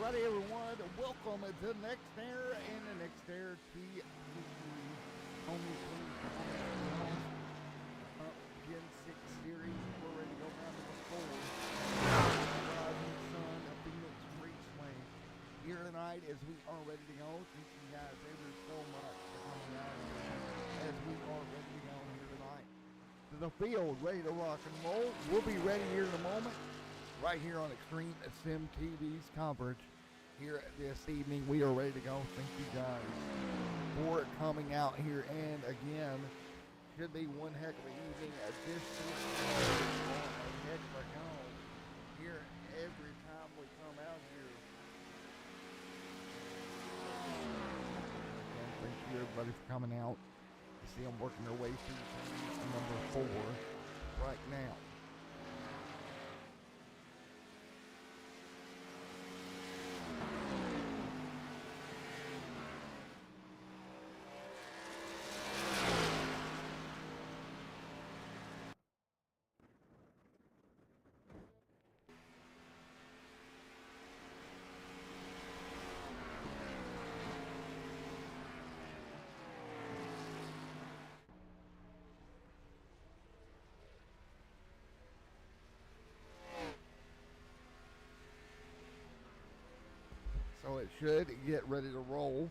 Alrighty, everyone. Welcome to the next air and the next air TV. Homie, Gen 6 series. We're ready to go round number 4. Rising Sun of Phoenix Raceway. Here tonight as we are ready to go. Thank you guys ever so much for coming out as we are ready to go here tonight. To the field, ready to rock and roll. We'll be ready here in a moment. Right here on Extreme Sim TV's coverage here this evening. We are ready to go. Thank you guys for coming out here. And again, should be one heck of an evening at this point. A heck of a go here every time we come out here. Again, thank you everybody for coming out. You see them working their way through number 4 right now. So it should get ready to roll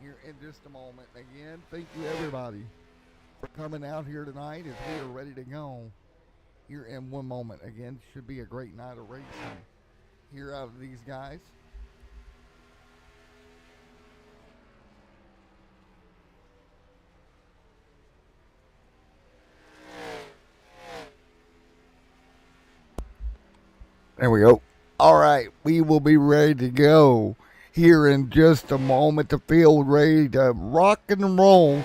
here in just a moment. Again, thank you everybody for coming out here tonight as we are ready to go here in one moment. Again, should be a great night of racing here out of these guys. There we go. All right, we will be ready to go here in just a moment. The field ready to rock and roll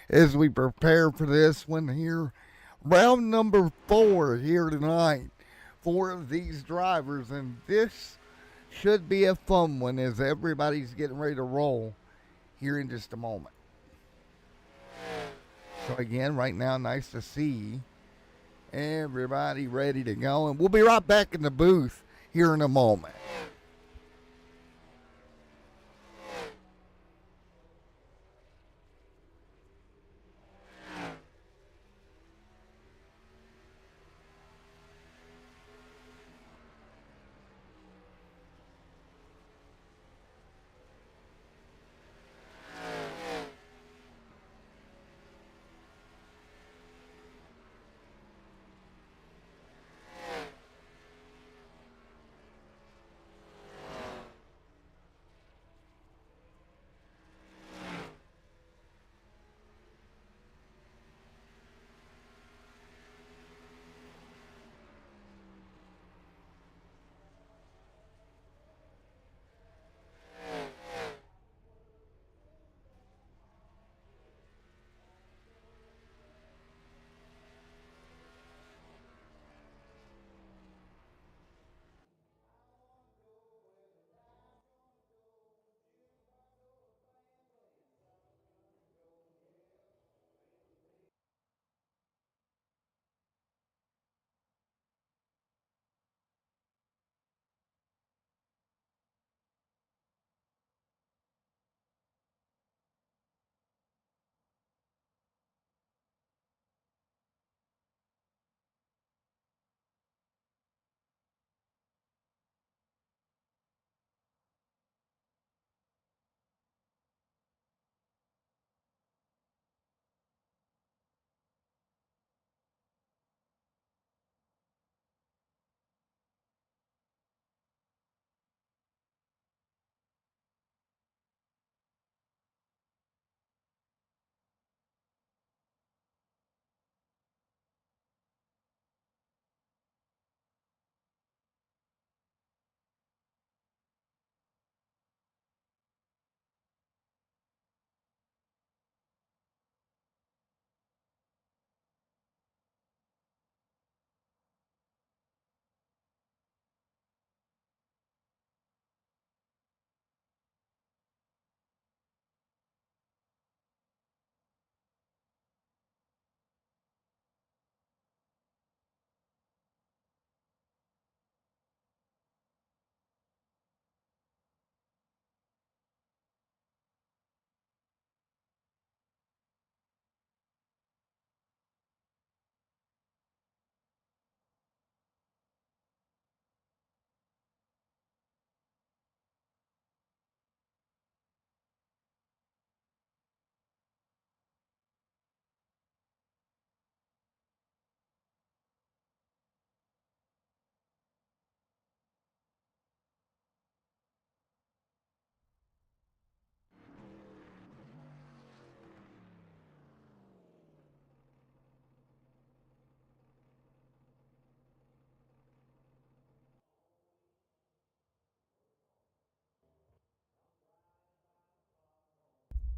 as we prepare for this one here. Round number 4 here tonight for these drivers, and this should be a fun one as everybody's getting ready to roll here in just a moment. So again, right now, nice to see everybody ready to go, and we'll be right back in the booth here in a moment.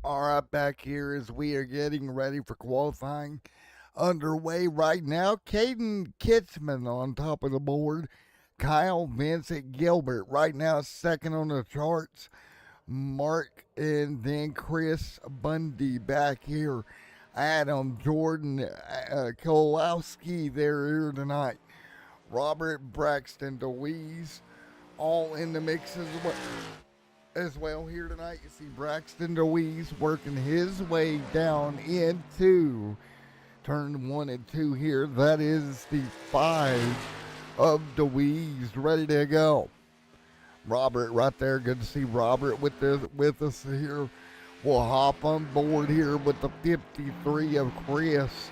All right, back here as we are getting ready for qualifying underway right now. Caden Kitzman on top of the board. Kyle Vincent Gilbert right now second on the charts. Mark and then Chris Bundy back here. Adam Jordan Kowalski there here tonight. Robert Braxton DeWeese all in the mix as well here tonight. You see Braxton DeWeese working his way down into turn 1 and 2 here. That is the 5 of DeWeese ready to go. Robert right there. Good to see Robert with us here. We'll hop on board here with the 53 of Chris.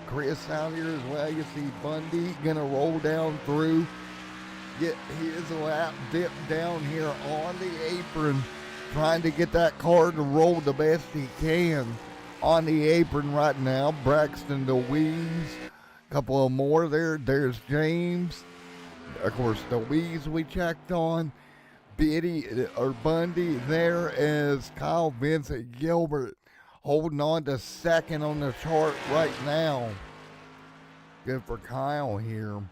Chris out here as well. You see Bundy gonna roll down through. Get his lap dip down here on the apron, trying to get that car to roll the best he can on the apron right now. Braxton DeWeese, a couple of more there. There's James. Of course, DeWeese we checked on. Bundy there as Kyle Vincent Gilbert holding on to second on the chart right now. Good for Kyle here.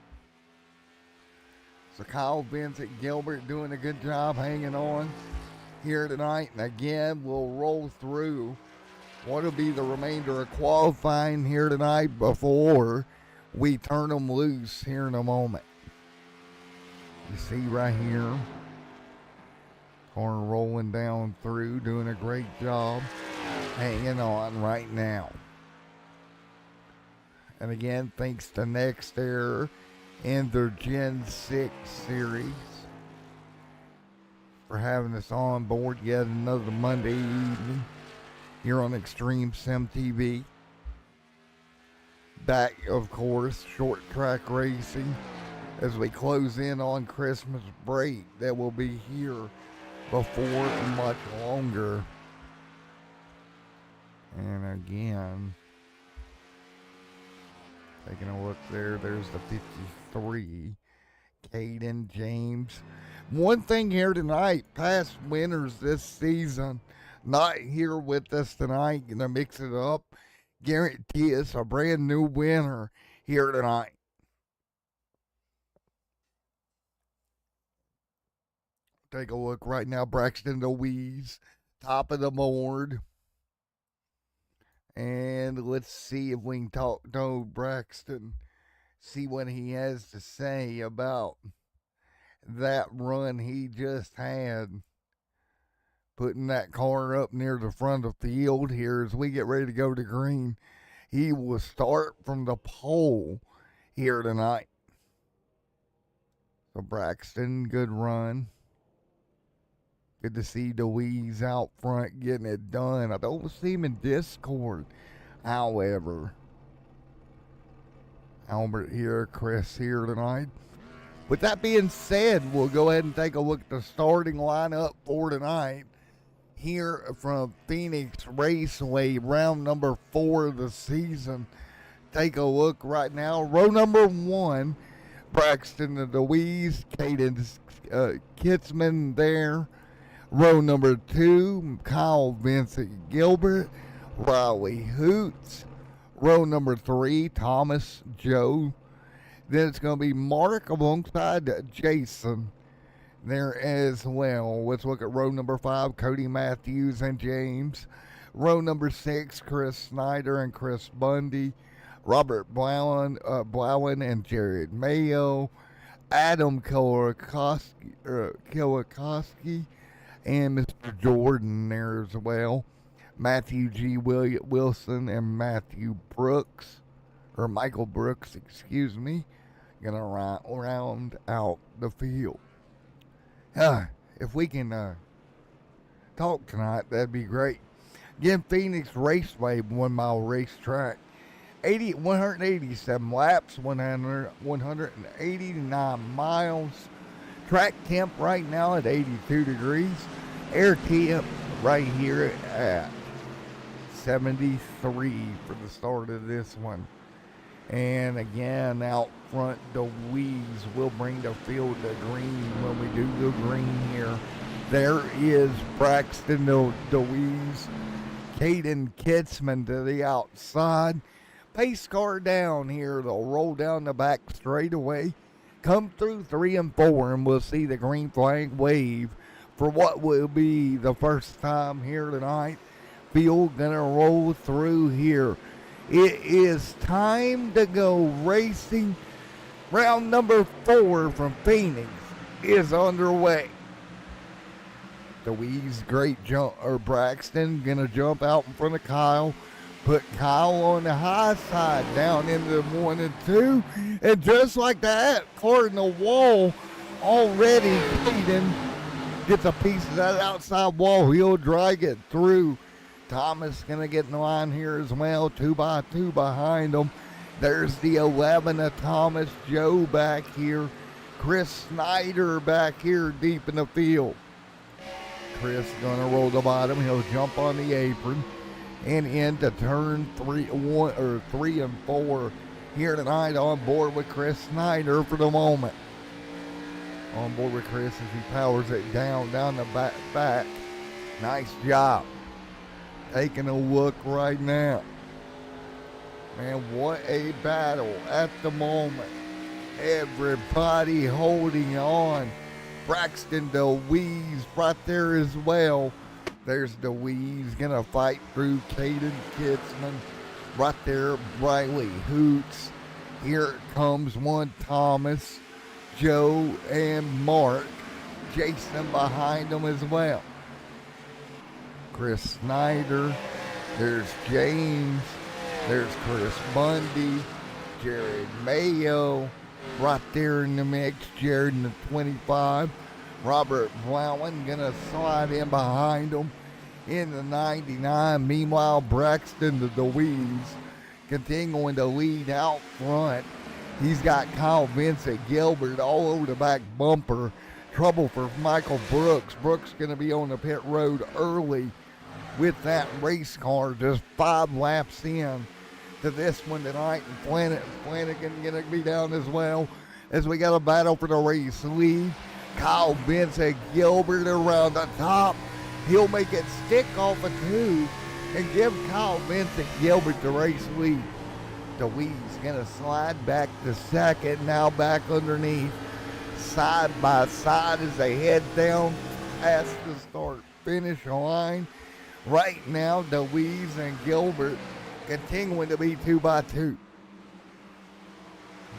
So Kyle Vincent Gilbert doing a good job hanging on here tonight. And again, we'll roll through what will be the remainder of qualifying here tonight before we turn them loose here in a moment. You see right here, car rolling down through, doing a great job hanging on right now. And again, thanks to Next Air and their Gen 6 series for having us on board yet another Monday evening here on Extreme Sim TV. Back, of course, short track racing as we close in on Christmas break that will be here before much longer. And again, taking a look there, there's the 53, Caden James. One thing here tonight, past winners this season, not here with us tonight, gonna mix it up, guarantee us a brand new winner here tonight. Take a look right now, Braxton DeWeese, top of the board. And let's see if we can talk to Braxton, see what he has to say about that run he just had, putting that car up near the front of the field here as we get ready to go to green. He will start from the pole here tonight. So Braxton, good run. Good to see DeWeese out front getting it done. I don't see him in Discord, however. Albert here, Chris here tonight. With that being said, we'll go ahead and take a look at the starting lineup for tonight. Here from Phoenix Raceway, round number 4 of the season. Take a look right now. Row number 1, Braxton DeWeese, Caden Kitzman there. Row number 2, Kyle Vincent Gilbert, Riley Hoots. Row number 3, Thomas Joe. Then it's going to be Mark alongside Jason there as well. Let's look at row number 5, Cody Matthews and James. Row number 6, Chris Snyder and Chris Bundy. Robert Blowen and Jared Mayo. Adam Kowalski and Mr. Jordan there as well. Matthew G. Wilson and Matthew Brooks, or Michael Brooks, excuse me, gonna round out the field. If we can talk tonight, that'd be great. Again, Phoenix Raceway, 1 mile racetrack, 187 laps, 189 miles. Track temp right now at 82 degrees. Air temp right here at 73 for the start of this one. And again, out front, DeWeese will bring the field to green when we do the green here. There is Braxton DeWeese Caden Kitzman to the outside. Pace car down here. They'll roll down the back straightaway. Come through 3 and 4, and we'll see the green flag wave for what will be the first time here tonight. Field gonna roll through here. It is time to go racing. Round number 4 from Phoenix is underway. DeWeese, great jump, or Braxton gonna jump out in front of Kyle. Put Kyle on the high side down into 1 and 2. And just like that, Cardinal wall already. Caden gets a piece of that outside wall. He'll drag it through. Thomas going to get in line here as well. 2 by 2 behind him. There's the 11 of Thomas. Joe back here. Chris Snyder back here deep in the field. Chris going to roll the bottom. He'll jump on the apron and into turn 3 and 4 here tonight. On board with Chris Snyder for the moment. On board with Chris as he powers it down the back. Nice job. Taking a look right now. Man, what a battle at the moment. Everybody holding on. Braxton DeWeese right there as well. There's DeWeese gonna fight through Caden Kitzman. Right there, Riley Hoots. Here comes one Thomas, Joe, and Mark. Jason behind them as well. Chris Snyder. There's James. There's Chris Bundy. Jared Mayo. Right there in the mix. Jared in the 25. Robert Bowen gonna slide in behind him in the 99. Meanwhile, Braxton the DeWeese continuing to lead out front. He's got Kyle Vincent Gilbert all over the back bumper. Trouble for Michael Brooks. Brooks gonna be on the pit road early with that race car, just 5 laps in to this one tonight. And Flanagan gonna be down as well as we got a battle for the race lead. Kyle Vincent Gilbert around the top. He'll make it stick off a 2 and give Kyle Vincent Gilbert the race lead. DeWeese gonna slide back to second, now back underneath. Side by side as they head down past the start finish line. Right now, DeWeese and Gilbert continuing to be 2 by 2.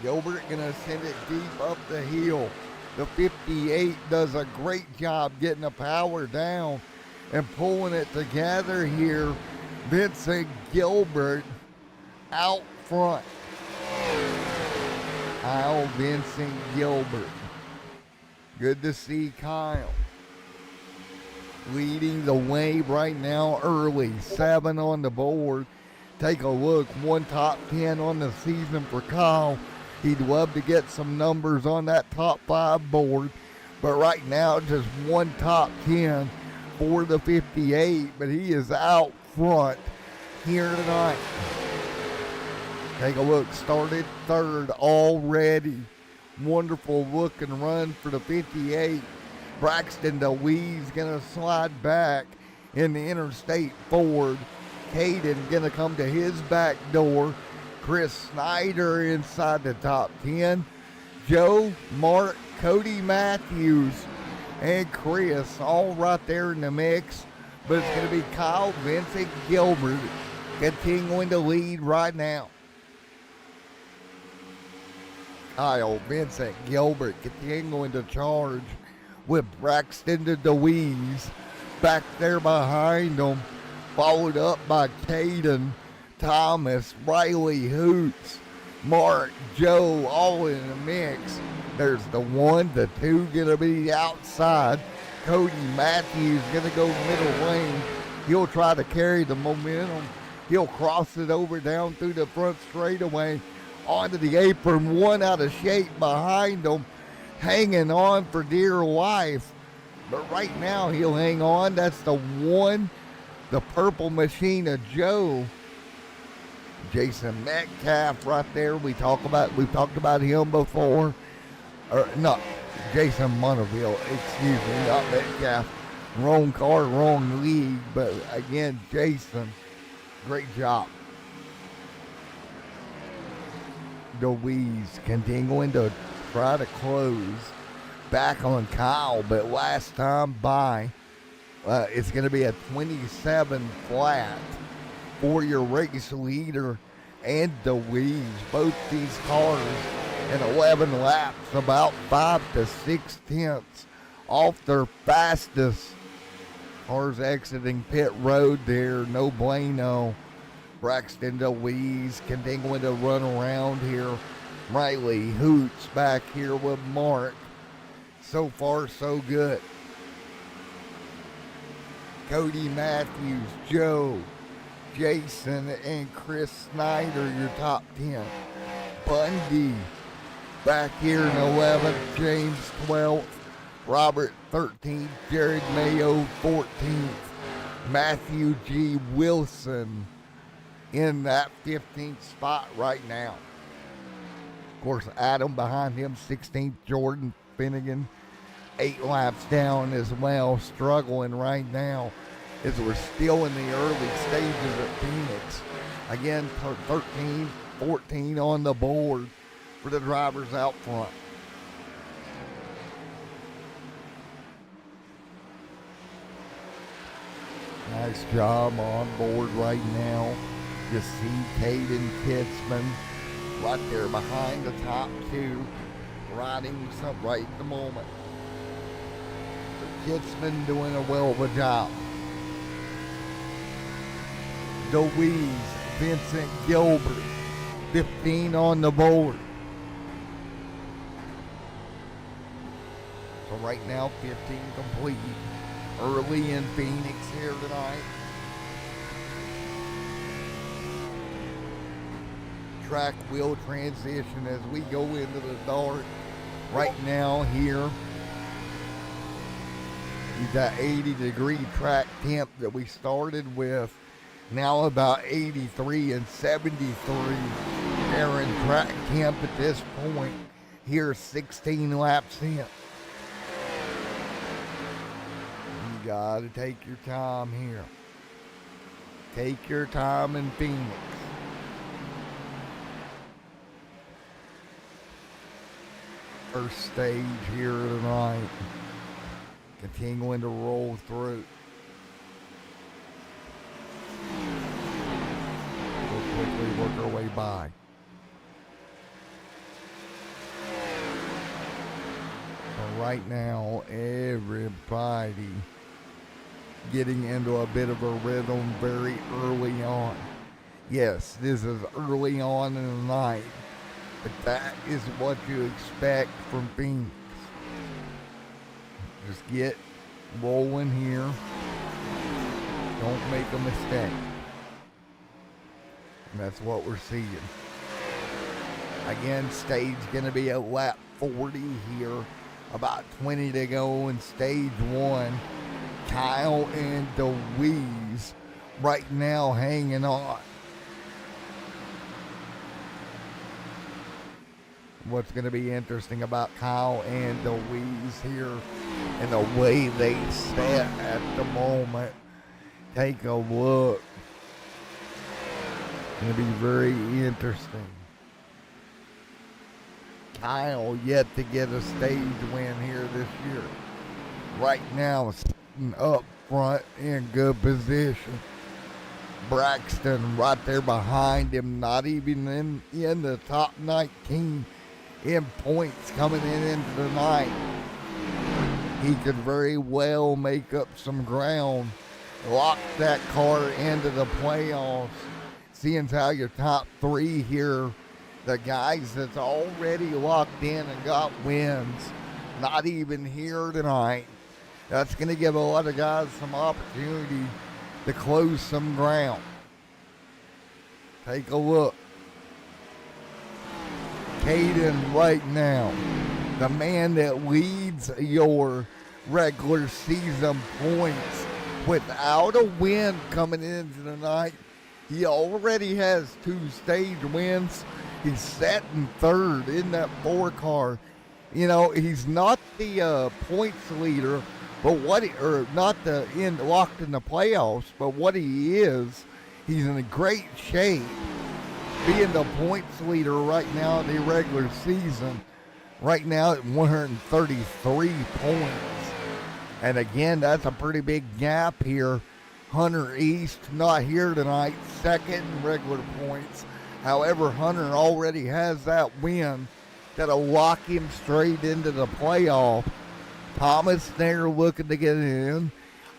Gilbert gonna send it deep up the hill. The 58 does a great job getting the power down and pulling it together here. Vincent Gilbert out front. Kyle Vincent Gilbert. Good to see Kyle leading the way right now early. 7 on the board. Take a look. 1 top 10 on the season for Kyle. He'd love to get some numbers on that top 5 board. But right now, just 1 top 10 for the 58. But he is out front here tonight. Take a look. Started 3rd already. Wonderful look and run for the 58. Braxton DeWeese gonna slide back in the interstate forward. Caden gonna come to his back door. Chris Snyder inside the top 10. Joe, Mark, Cody Matthews, and Chris all right there in the mix. But it's gonna be Kyle Vincent Gilbert continuing to lead right now. Kyle Vincent Gilbert continuing to charge with Braxton to DeWeese back there behind them, followed up by Caden, Thomas, Riley Hoots, Mark, Joe, all in the mix. There's the 1, the 2 gonna be outside. Cody Matthews gonna go middle lane. He'll try to carry the momentum. He'll cross it over down through the front straightaway onto the apron. 1 out of shape behind him, hanging on for dear life. But right now he'll hang on. That's the 1, the purple machine of Joe. Jason Metcalf right there. We've talked about him before. Jason Monteville, excuse me, not Metcalf. Wrong car, wrong league. But again, Jason, great job. Louise continuing to try to close back on Kyle, but last time by, it's going to be a 27 flat for your race leader and Louise. Both these cars in 11 laps, about 5 to 6 tenths off their fastest. Cars exiting pit road there, no bueno. Braxton Louise continuing to run around here. Riley Hoots back here with Mark. So far, so good. Cody Matthews, Joe, Jason, and Chris Snyder, your top 10. Bundy back here in 11th, James 12th, Robert 13th, Jared Mayo 14th, Matthew G. Wilson in that 15th spot right now. Of course, Adam behind him, 16th, Jordan Finnegan, 8 laps down as well, struggling right now as we're still in the early stages of Phoenix. Again, 13, 14 on the board for the drivers out front. Nice job on board right now. You see Caden Kitzman right there behind the top 2, riding some right at the moment. Kitzman doing a well of a job. Louise, Vincent Gilbert, 15 on the board. So right now, 15 complete. Early in Phoenix here tonight. Track wheel transition as we go into the dark right now here. You've got 80-degree track temp that we started with. Now about 83 and 73. Aaron track temp at this point. Here 16 laps in. You gotta take your time here. Take your time in Phoenix. First stage here tonight. Continuing to roll through. We'll quickly work our way by. So right now, everybody getting into a bit of a rhythm very early on. Yes, this is early on in the night, but that is what you expect from Phoenix. Just get rolling here. Don't make a mistake. And that's what we're seeing. Again, stage going to be at lap 40 here. About 20 to go in stage 1. Kyle and Louise right now hanging on. What's going to be interesting about Kyle and Louise here and the way they set at the moment. Take a look. Going to be very interesting. Kyle yet to get a stage win here this year. Right now, sitting up front in good position. Braxton right there behind him, not even in the top 19 in points coming into the night. He could very well make up some ground, lock that car into the playoffs. Seeing how your top 3 here, the guys that's already locked in and got wins, not even here tonight. That's going to give a lot of guys some opportunity to close some ground. Take a look. Caden right now, the man that leads your regular season points without a win coming into the night. He already has 2 stage wins. He's set in 3rd in that 4 car. You know, he's not the points leader But not the locked in the playoffs, but what he is, he's in a great shape, being the points leader right now in the regular season, right now at 133 points. And again, that's a pretty big gap here. Hunter East not here tonight, second in regular points. However, Hunter already has that win that'll lock him straight into the playoff. Thomas there looking to get in.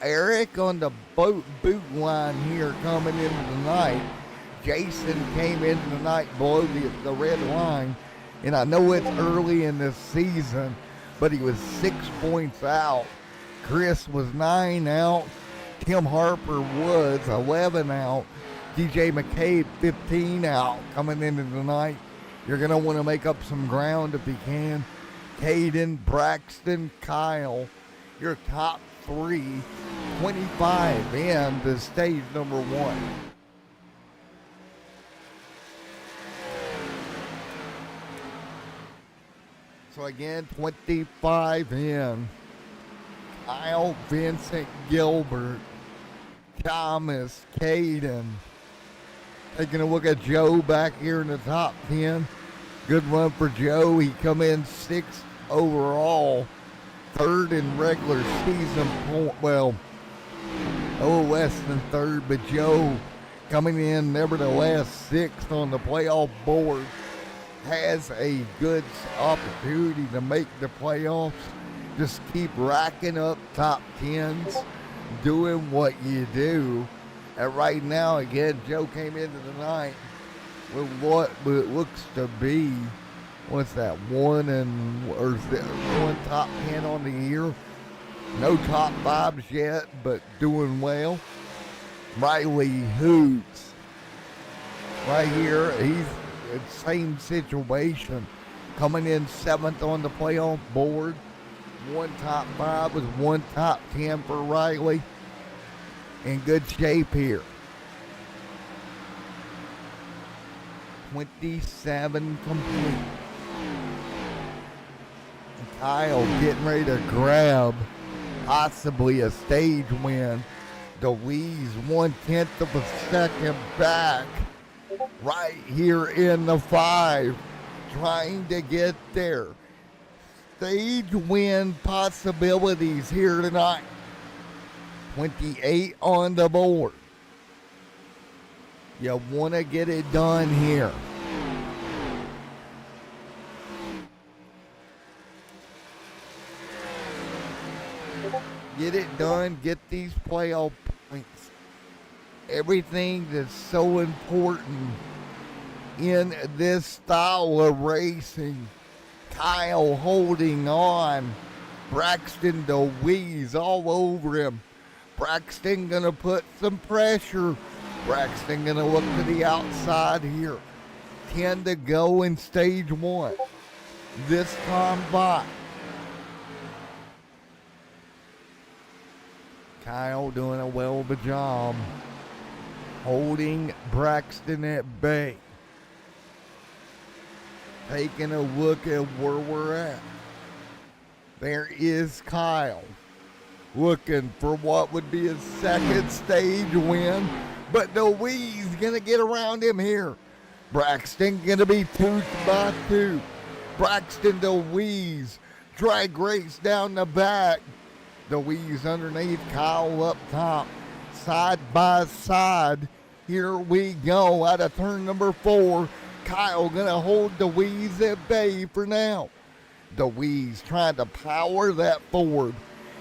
Eric on the boot line here coming into the night. Jason came into the night below the red line. And I know it's early in this season, but he was 6 points out. Chris was 9 out. Tim Harper was 11 out. DJ McCabe 15 out coming into the night. You're going to want to make up some ground if you can. Caden, Braxton, Kyle, your top 3, 25 in to stage number 1. So again, 25 in. Kyle, Vincent, Gilbert, Thomas, Caden. Taking a look at Joe back here in the top 10. Good run for Joe. He come in 6th overall, 3rd in regular season point. Well, a little less than 3rd, but Joe coming in nevertheless 6th on the playoff board. Has a good opportunity to make the playoffs. Just keep racking up top 10s, doing what you do. And right now, again, Joe came into the night with what it looks to be, what's that, one top 10 on the year. No top 5s yet, but doing well. Riley Hoots, right here, he's in the same situation, coming in 7th on the playoff board. 1 top 5 with 1 top 10 for Riley. In good shape here. 27 complete. Kyle getting ready to grab possibly a stage win. DeWeese 1/10 of a second back. Right here in the 5. Trying to get there. Stage win possibilities here tonight. 28 on the board. You want to get it done here. Get it done. Get these playoff points. Everything that's so important in this style of racing. Kyle holding on. Braxton DeWeese all over him. Braxton gonna put some pressure. Braxton gonna look to the outside here. 10 to go in stage 1. This combine. Kyle doing a well of a job holding Braxton at bay. Taking a look at where we're at. There is Kyle. Looking for what would be his 2nd stage win. But DeWeese going to get around him here. Braxton going to be 2 by 2. Braxton DeWeese. Drag race down the back. DeWeese underneath. Kyle up top. Side by side. Here we go out of turn number 4. Kyle going to hold DeWeese at bay for now. DeWeese trying to power that forward.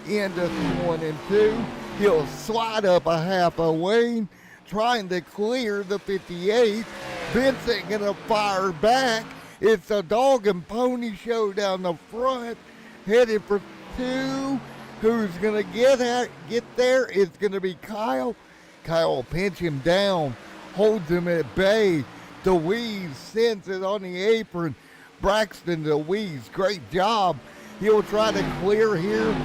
Into 1 and 2. He'll slide up a half a lane, trying to clear the 58. Vincent gonna fire back. It's a dog and pony show down the front, headed for 2. Who's gonna get there? It's gonna be Kyle. Kyle will pinch him down, holds him at bay. DeWeese sends it on the apron. Braxton DeWeese, great job. He'll try to clear here.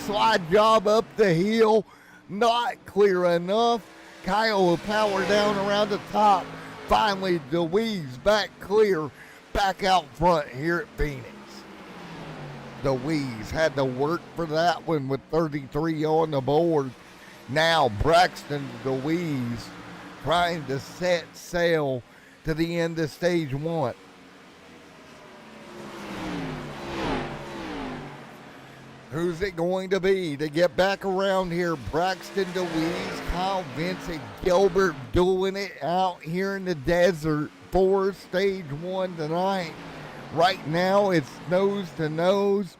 Slide job up the hill. Not clear enough. Kyle will power down around the top. Finally, DeWeese back clear. Back out front here at Phoenix. DeWeese had to work for that one with 33 on the board. Now Braxton DeWeese trying to set sail to the end of stage one. Who's it going to be to get back around here? Braxton DeWeese, Kyle Vincent Gilbert doing it out here in the desert for stage one tonight. Right now it's nose to nose,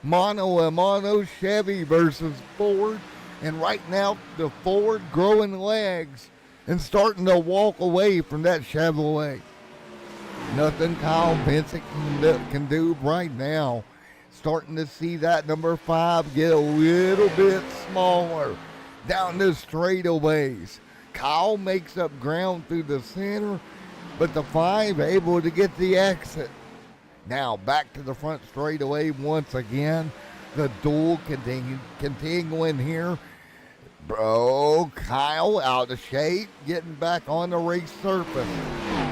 mano a mano, Chevy versus Ford. And right now the Ford growing legs and starting to walk away from that Chevrolet. Nothing Kyle Vincent can do right now. Starting to see that number 5 get a little bit smaller down the straightaways. Kyle makes up ground through the center, but the 5 able to get the exit. Now back to the front straightaway once again. The duel continuing here. Bro, Kyle out of shape, getting back on the race surface.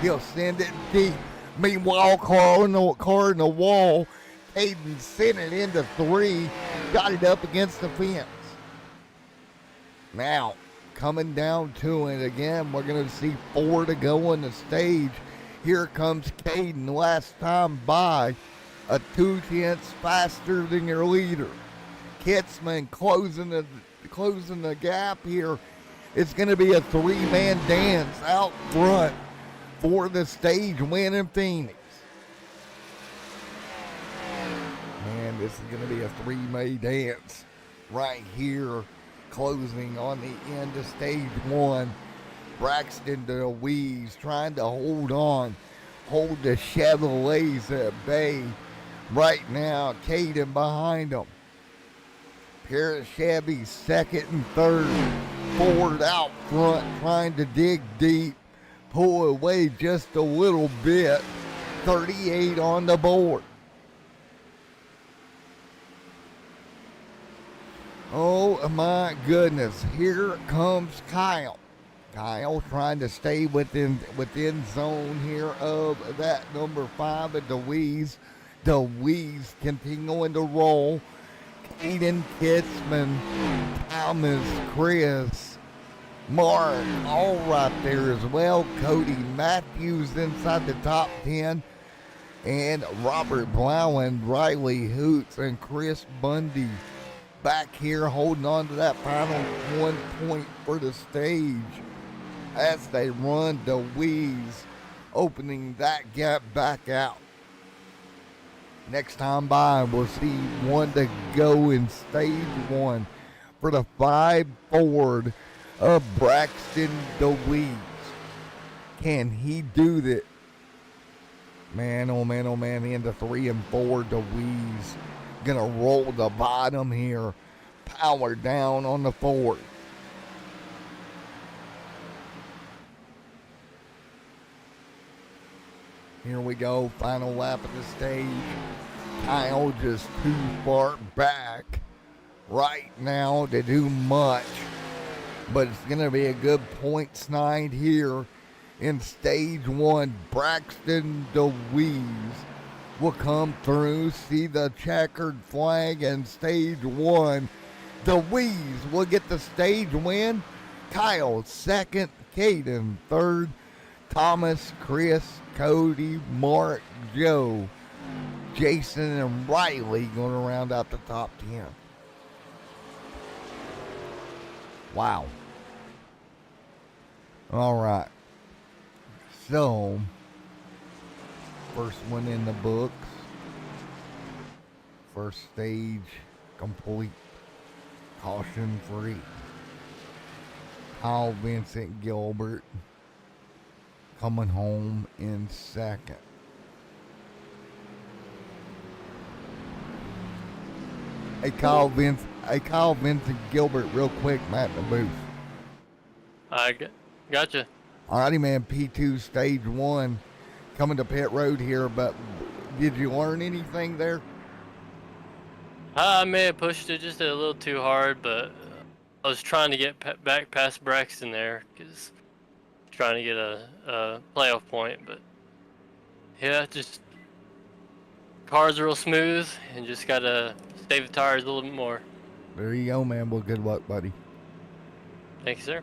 He'll send it deep. Meanwhile, car in the wall. Hayden sent it into 3, got it up against the fence. Now, coming down to it again, we're going to see 4 to go on the stage. Here comes Caden, last time by, a 2/10 faster than your leader. Kitzman closing the gap here. It's going to be a 3-man dance out front for the stage win in Phoenix. Man, this is going to be a 3-man dance right here, closing on the end of stage 1. Braxton DeWeese trying to hold the Chevrolets at bay. Right now, Caden behind them. Pair of Chevys second and third. Ford out front trying to dig deep. Pull away just a little bit. 38 on the board. Oh my goodness, here comes Kyle. Kyle trying to stay within zone here of that number 5 at DeWeese. DeWeese continuing to roll. Caden Kitzman, Thomas, Chris, Mark, all right there as well. Cody Matthews inside the top 10. And Robert Blowen, Riley Hoots, and Chris Bundy back here holding on to that final 1 point for the stage as they run DeWeese, opening that gap back out. Next time by, we'll see 1 to go in stage 1 for the 5 Ford of Braxton DeWeese. Can he do that? Man, oh man, oh man, into 3 and 4, DeWeese gonna roll the bottom here. Power down on the Ford. Here we go, final lap of the stage. Kyle just too far back right now to do much. But it's going to be a good points night here in stage 1. Braxton DeWeese will come through, see the checkered flag in stage 1. DeWeese will get the stage win. Kyle second, Caden third, Thomas, Chris, Cody, Mark, Joe, Jason, and Riley going to round out the top 10. Wow. All right. So, first one in the books. First stage complete. Caution free. Kyle Vincent Gilbert coming home in second. Hey, Kyle Vincent Gilbert, real quick, Matt in the booth. I gotcha. Alrighty, man. P2 stage 1 coming to pit road here, but did you learn anything there? I may have pushed it just a little too hard, but I was trying to get back past Braxton there, because trying to get a playoff point, but yeah, just car's real smooth, and just gotta save the tires a little bit more. There you go, man. Well, good luck, buddy. Thank you, sir.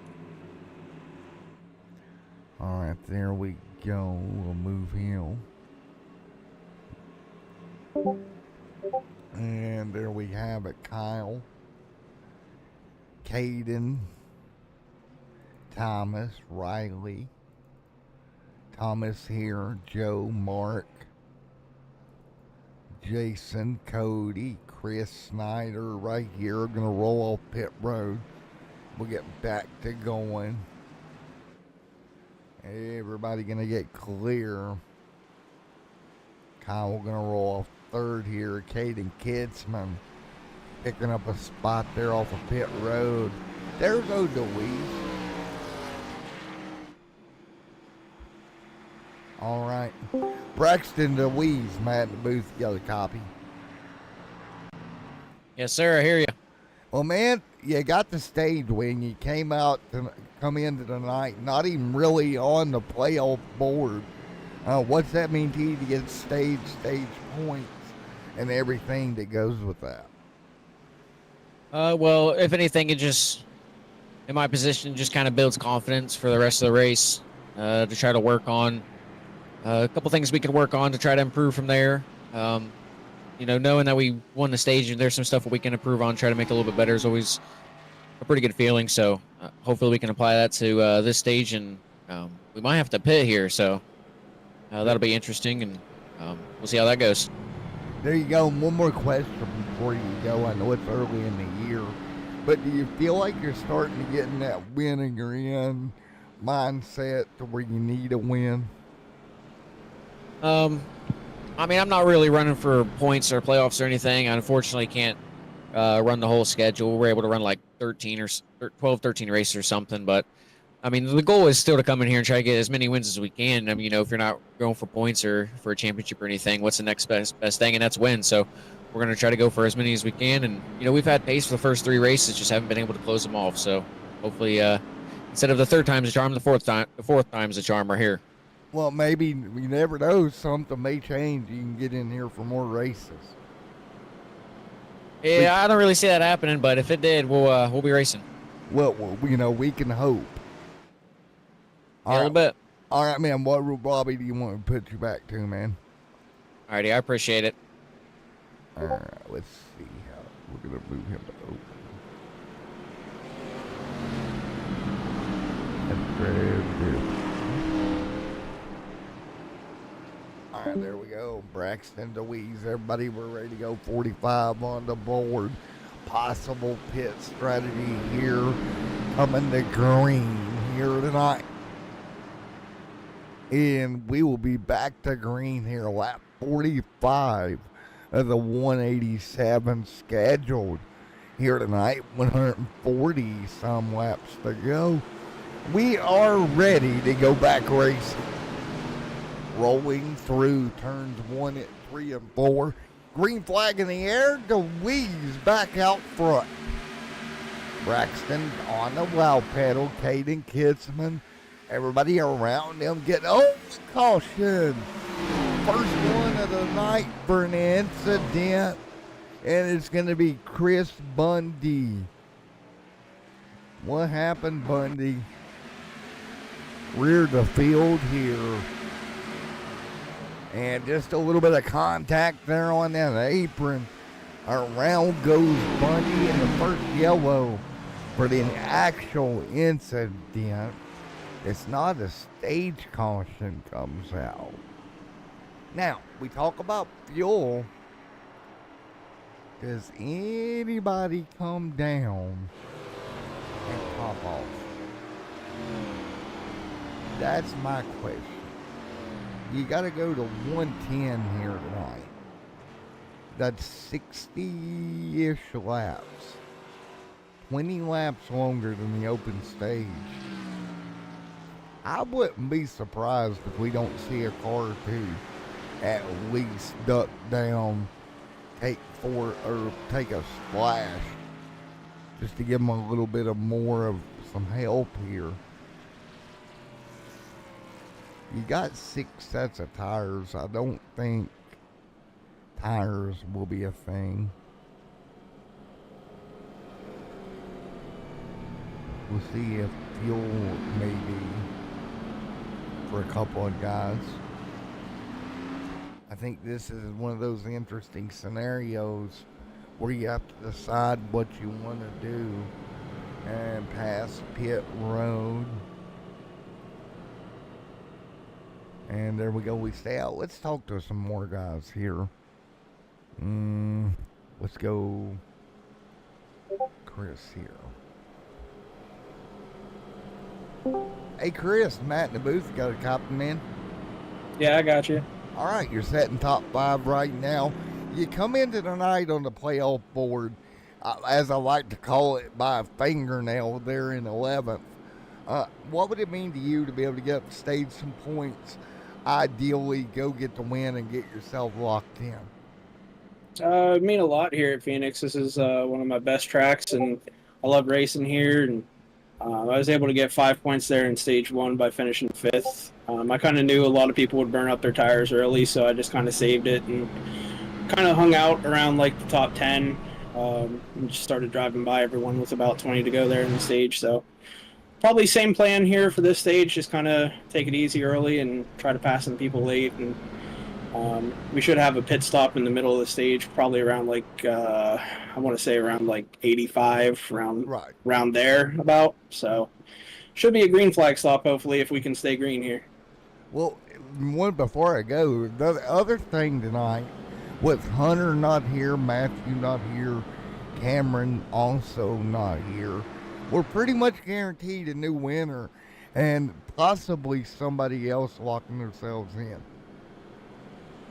All right, there we go. We'll move him. And there we have it, Kyle, Caden, Thomas, Riley, Thomas here, Joe, Mark, Jason, Cody, Chris Snyder right here. Gonna roll off pit road. We'll get back to going. Everybody gonna get clear. Kyle gonna roll off third here. Caden Kidsman picking up a spot there off of pit road. There goes Deweese. All right. Braxton Deweese, Matt in the booth, you got a copy. Yes, sir. I hear you. Well, man, you got the stage win. You came out to come into the night, not even really on the playoff board. What's that mean to you to get stage points and everything that goes with that? Well, if anything, it just, in my position, just kind of builds confidence for the rest of the race to try to work on. A couple things we can work on to try to improve from there. Knowing that we won the stage and there's some stuff that we can improve on, try to make it a little bit better is always a pretty good feeling. So hopefully we can apply that to this stage, and we might have to pit here. So that'll be interesting, and we'll see how that goes. There you go. And one more question before you go. I know it's early in the year, but do you feel like you're starting to get in that win again mindset to where you need a win? I mean, I'm not really running for points or playoffs or anything. I unfortunately can't run the whole schedule. We're able to run like 13 or 12, 13 races or something. But, I mean, the goal is still to come in here and try to get as many wins as we can. I mean, if you're not going for points or for a championship or anything, what's the next best thing? And that's win. So we're going to try to go for as many as we can. And, we've had pace for the first 3 races, just haven't been able to close them off. So hopefully, instead of the third time's the charm, the fourth time's the charm right here. Well, maybe, you never know, something may change. You can get in here for more races. Yeah, I don't really see that happening, but if it did, we'll be racing. Well, we can hope. A little bit. All right, man. What Bobby do you want to put you back to, man? Alrighty, I appreciate it. All right, let's see how we're gonna move him to open. That's very good. All right, there we go. Braxton Deweese. Everybody, we're ready to go. 45 on the board. Possible pit strategy here. Coming to green here tonight. And we will be back to green here. Lap 45 of the 187 scheduled here tonight. 140 some laps to go. We are ready to go back racing. Rolling through turns 1, 3, and 4. Green flag in the air. Deweese back out front. Braxton on the wow pedal. Caden Kidsman. Everybody around them getting caution. First one of the night for an incident. And it's going to be Chris Bundy. What happened, Bundy? Reared the field here. And just a little bit of contact there on that apron. Around goes Bundy in the first yellow for the actual incident. It's not a stage caution comes out. Now, we talk about fuel. Does anybody come down and pop off? That's my question. You got to go to 110 here tonight. That's 60-ish laps. 20 laps longer than the open stage. I wouldn't be surprised if we don't see a car or two at least duck down, take a splash, just to give them a little bit of more of some help here. You got 6 sets of tires. I don't think tires will be a thing. We'll see if fuel maybe for a couple of guys. I think this is one of those interesting scenarios where you have to decide what you want to do and pass pit road. And there we go, we stay out. Let's talk to some more guys here. Let's go Chris here. Hey Chris, Matt in the booth, got a copy, man? Yeah, I got you. All right, you're setting top 5 right now. You come into the night on the playoff board, as I like to call it, by a fingernail there in 11th. What would it mean to you to be able to get up the stage some points, ideally go get the win and get yourself locked in? It mean a lot here at Phoenix. This is one of my best tracks, and I love racing here. And I was able to get 5 points there in stage 1 by finishing 5th. I kind of knew a lot of people would burn up their tires early, so I just kind of saved it and kind of hung out around like the top 10. And just started driving by everyone with about 20 to go there in the stage. So probably same plan here for this stage, just kind of take it easy early and try to pass some people late. And we should have a pit stop in the middle of the stage, probably around like I want to say around like 85, around there about. So should be a green flag stop hopefully if we can stay green here. Well, one before I go, the other thing tonight, with Hunter not here, Matthew not here, Cameron also not here, we're pretty much guaranteed a new winner and possibly somebody else locking themselves in.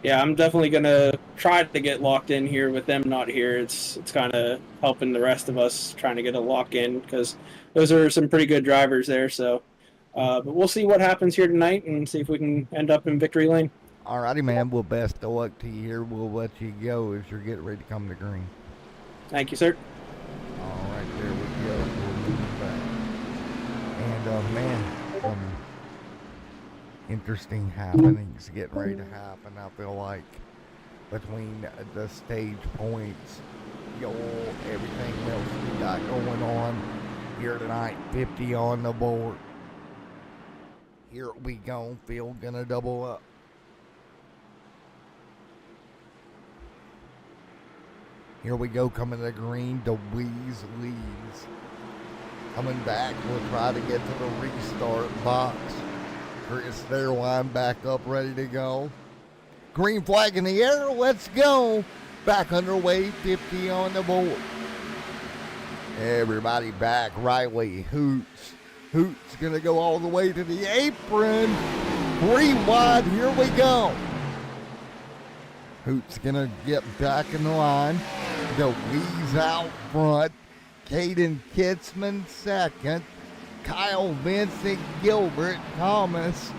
Yeah, I'm definitely going to try to get locked in here with them not here. It's kind of helping the rest of us trying to get a lock in because those are some pretty good drivers there. So, but we'll see what happens here tonight and see if we can end up in victory lane. All righty, man. Well, best of luck to you here. We'll let you go as you're getting ready to come to green. Thank you, sir. All right, there we go. We'll move back. And, man, interesting happenings getting ready to happen, I feel like, between the stage points, everything else we got going on here tonight. 50 on the board. Here we go. Field gonna double up. Here we go, coming to the green. DeWeese leads. Coming back, we'll try to get to the restart box. Chris there, line back up, ready to go. Green flag in the air, let's go. Back underway, 50 on the board. Everybody back, Riley, Hoots. Hoots gonna go all the way to the apron. 3 wide, here we go. Hoots gonna get back in the line. DeWeese out front. Caden Kitzman second. Kyle Vincent, Gilbert, Thomas.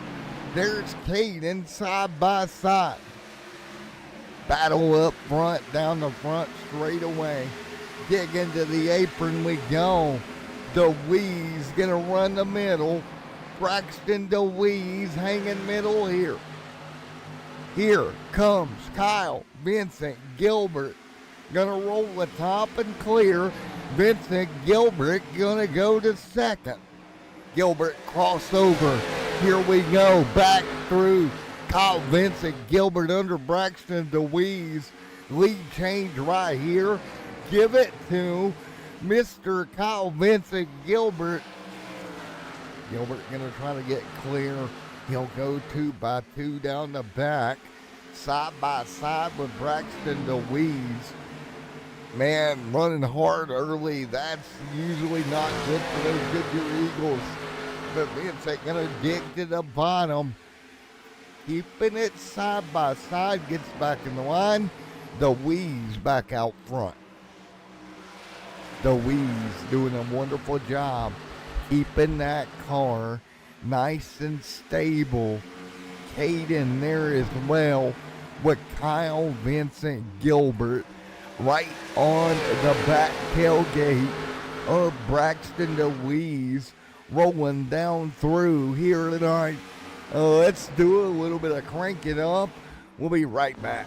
There's Caden side by side. Battle up front, down the front straight away. Dig into the apron we go. DeWeese gonna run the middle. Braxton DeWeese hanging middle here. Here comes Kyle Vincent Gilbert. Gonna roll the top and clear. Vincent Gilbert gonna go to second. Gilbert crossover. Here we go. Back through. Kyle Vincent Gilbert under Braxton DeWeese. Lead change right here. Give it to Mr. Kyle Vincent Gilbert. Gilbert gonna try to get clear. He'll go 2 by 2 down the back. Side by side with Braxton DeWeese. Man, running hard early, that's usually not good for those Goodyear Eagles. But Vincent gonna dig to the bottom. Keeping it side by side, gets back in the line. DeWeese back out front. DeWeese doing a wonderful job keeping that car nice and stable. Caden there as well with Kyle Vincent Gilbert right on the back tailgate of Braxton DeWeese rolling down through here tonight. Let's do a little bit of crank it up. We'll be right back.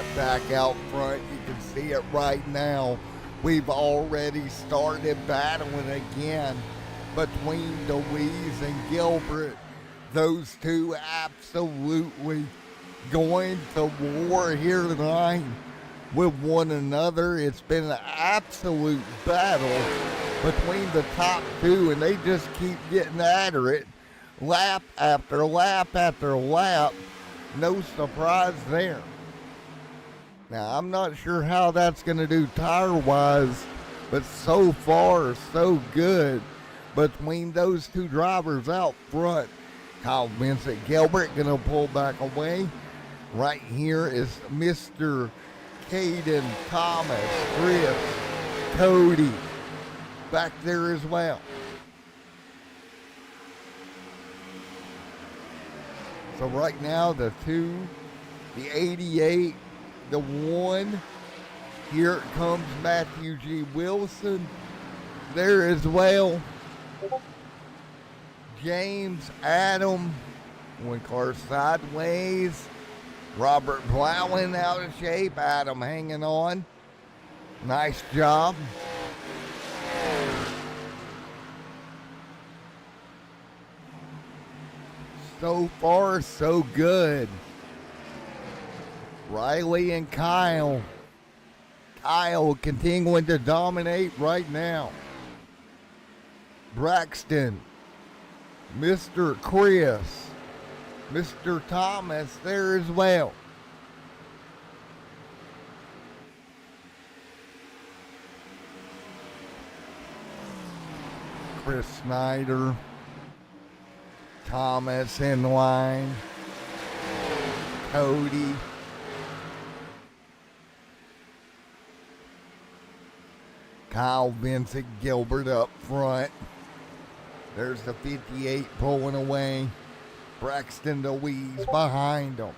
spot back out front. You can see it right now. We've already started battling again between DeWeese and Gilbert. Those two absolutely going to war here tonight with one another. It's been an absolute battle between the top two, and they just keep getting after it lap after lap after lap. No surprise there. Now, I'm not sure how that's going to do tire-wise, but so far, so good between those two drivers out front. Kyle Vincent Gilbert going to pull back away. Right here is Mr. Caden Thomas, Chris, Cody back there as well. So right now, the 2, the 88, the 1. Here it comes Matthew G. Wilson there as well. James Adam, one car sideways. Robert plowing out of shape. Adam hanging on. Nice job. So far, so good. Riley and Kyle. Kyle continuing to dominate right now. Braxton. Mr. Chris. Mr. Thomas there as well. Chris Snyder. Thomas in line. Cody. Kyle Vincent Gilbert up front. There's the 58 pulling away. Braxton DeWeese behind him.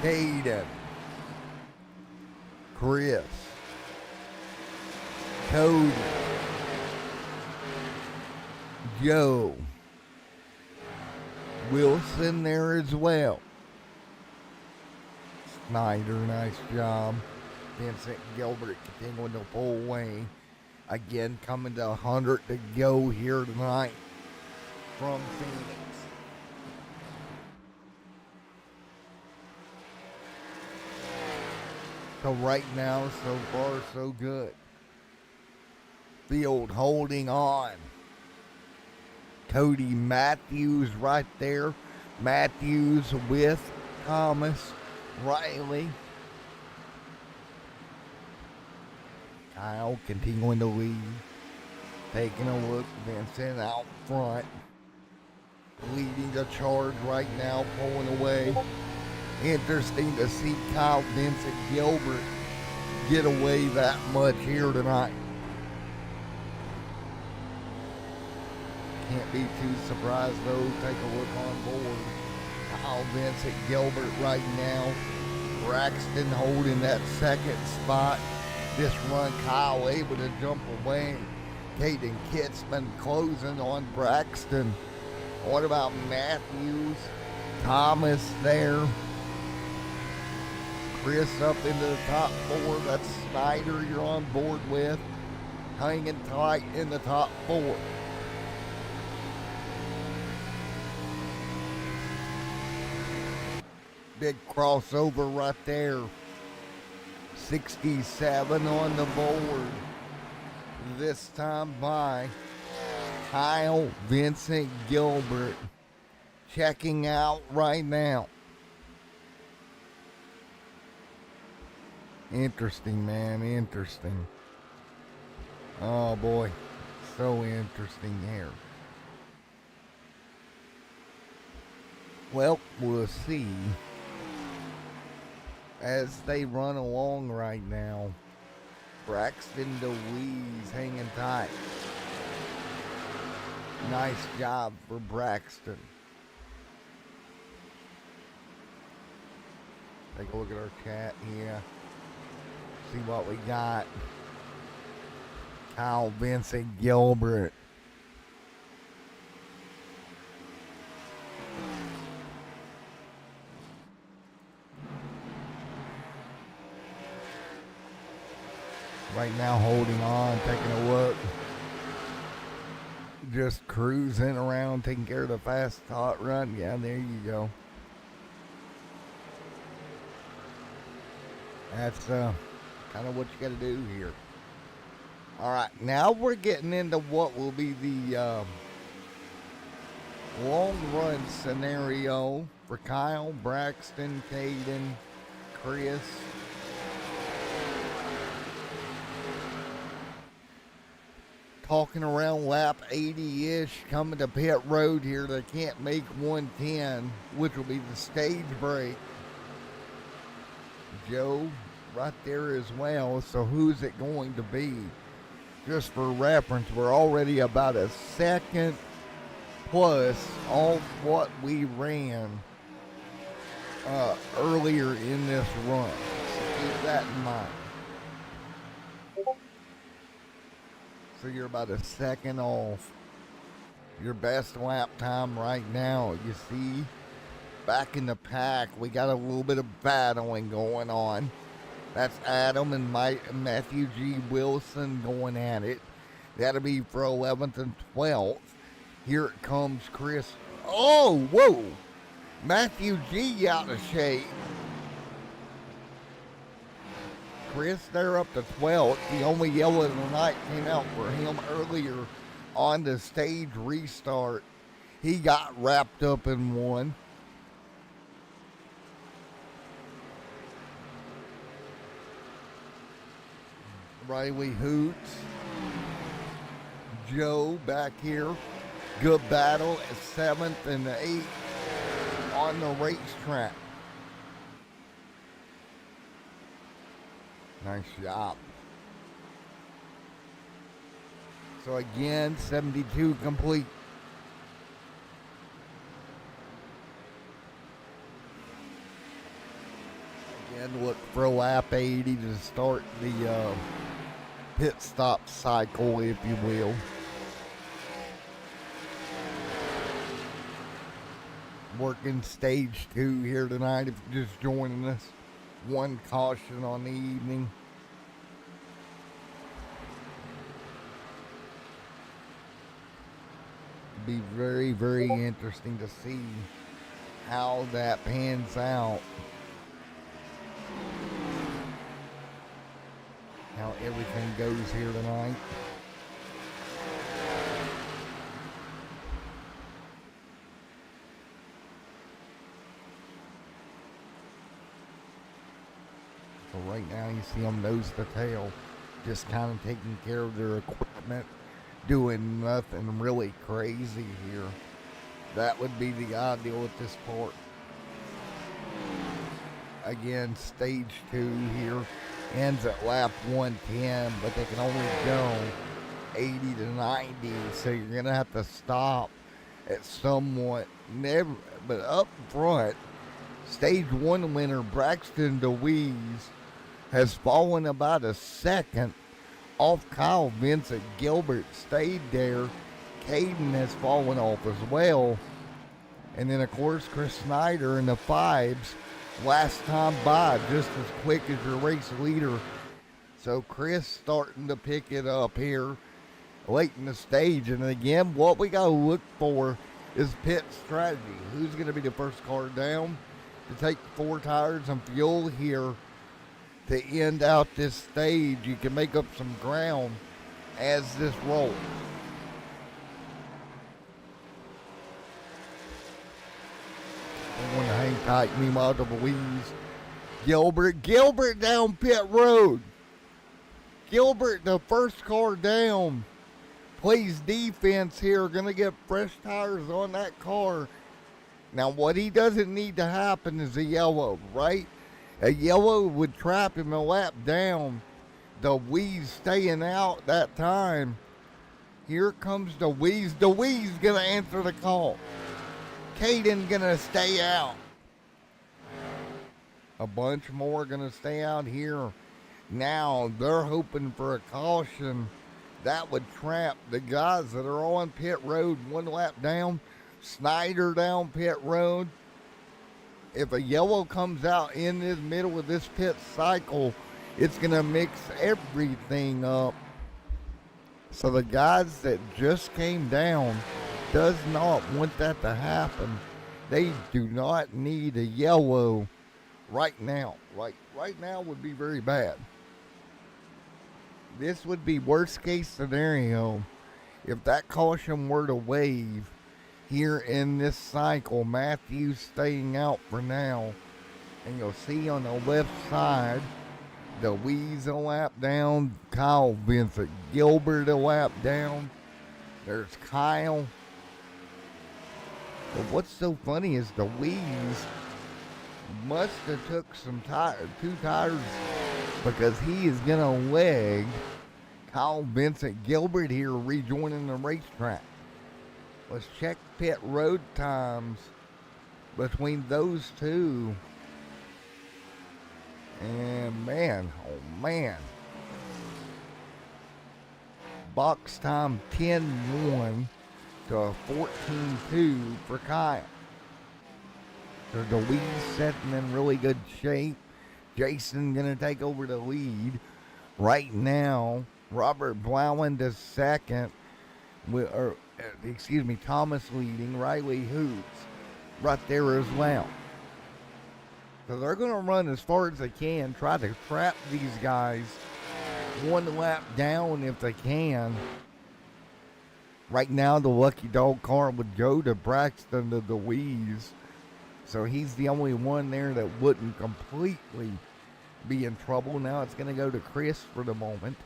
Caden. Chris. Cody. Joe. Wilson there as well. Snyder, nice job. Vincent Gilbert continuing to pull away. Again, coming to 100 to go here tonight from Phoenix. So right now, so far, so good. Field holding on. Cody Matthews right there. Matthews with Thomas. Riley. Kyle continuing to lead. Taking a look. Vincent out front. Leading the charge right now. Pulling away. Interesting to see Kyle Vincent Gilbert get away that much here tonight. Can't be too surprised though. Take a look on board. Kyle Vincent Gilbert right now. Braxton holding that second spot. This run, Kyle able to jump away. Caden Kitzman closing on Braxton. What about Matthews? Thomas there. Chris up into the top 4. That's Snyder you're on board with. Hanging tight in the top 4. Big crossover right there. 67 on the board. This time by Kyle Vincent Gilbert. Checking out right now. Interesting, man. Interesting. Oh, boy. So interesting here. Well, we'll see as they run along right now. Braxton DeWeese hanging tight. Nice job for Braxton. Take a look at our chat here. See what we got. Kyle Vincent Gilbert. Right now holding on, taking a look. Just cruising around, taking care of the fast hot run. Yeah, there you go. That's kind of what you got to do here. All right, now we're getting into what will be the long run scenario for Kyle, Braxton, Caden, Chris. Talking around lap 80-ish, coming to pit road here. They can't make 110, which will be the stage break. Joe right there as well. So who's it going to be? Just for reference, we're already about a second plus off what we ran earlier in this run. So keep that in mind. So you're about a second off your best lap time right now. You see, back in the pack, we got a little bit of battling going on. That's Adam and Matthew G. Wilson going at it. That'll be for 11th and 12th. Here it comes Chris. Oh, whoa. Matthew G. out of shape. Chris there up to 12th. The only yellow of the night came out for him earlier on the stage restart. He got wrapped up in one. Riley Hoots. Joe back here. Good battle at 7th and 8th on the racetrack. Nice job. So again, 72 complete. Again, look for lap 80 to start the pit stop cycle, if you will. Working stage 2 here tonight if you're just joining us. One caution on the evening. It'll be very, very interesting to see how that pans out. How everything goes here tonight. So right now you see them nose to tail, just kind of taking care of their equipment, doing nothing really crazy here. That would be the ideal at this part. Again, stage 2 here ends at lap 110, but they can only go 80 to 90, so you're going to have to stop at somewhat, but up front, stage 1 winner Braxton DeWeese has fallen about a second off Kyle Vincent. Gilbert stayed there. Caden has fallen off as well. And then, of course, Chris Snyder in the 5s. Last time by, just as quick as your race leader. So Chris starting to pick it up here late in the stage. And again, what we got to look for is pit strategy. Who's going to be the first car down to take 4 tires and fuel here to end out this stage? You can make up some ground as this rolls. I want to hang tight. Meanwhile, to Louise. Gilbert down pit road. Gilbert, the first car down, plays defense here. Going to get fresh tires on that car. Now, what he doesn't need to happen is a yellow, right? A yellow would trap him a lap down. DeWeese staying out that time. Here comes DeWeese. DeWeese going to answer the call. Caden going to stay out. A bunch more going to stay out here. Now they're hoping for a caution. That would trap the guys that are on pit road 1 lap down. Snyder down pit road. If a yellow comes out in the middle of this pit cycle, It's going to mix everything up. So the guys that just came down does not want that to happen. They do not need a yellow right now. Right now would be very bad. This would be worst case scenario if that caution were to wave here in this cycle. Matthews staying out for now. And you'll see on the left side, Louise a lap down, Kyle Vincent Gilbert a lap down. There's Kyle. But what's so funny is Louise must have took two tires, because he is gonna leg Kyle Vincent Gilbert here rejoining the racetrack. Let's check pit road times between those two. And man, oh man. Box time 10-1 to a 14-2 for Kyle. So the lead setting in really good shape. Jason gonna take over the lead. Right now, Robert Blowen to second. Thomas leading. Riley Hoots right there as well. So they're going to run as far as they can, try to trap these guys one lap down if they can. Right now, the lucky dog car would go to Braxton to Louise. So he's the only one there that wouldn't completely be in trouble. Now it's going to go to Chris for the moment.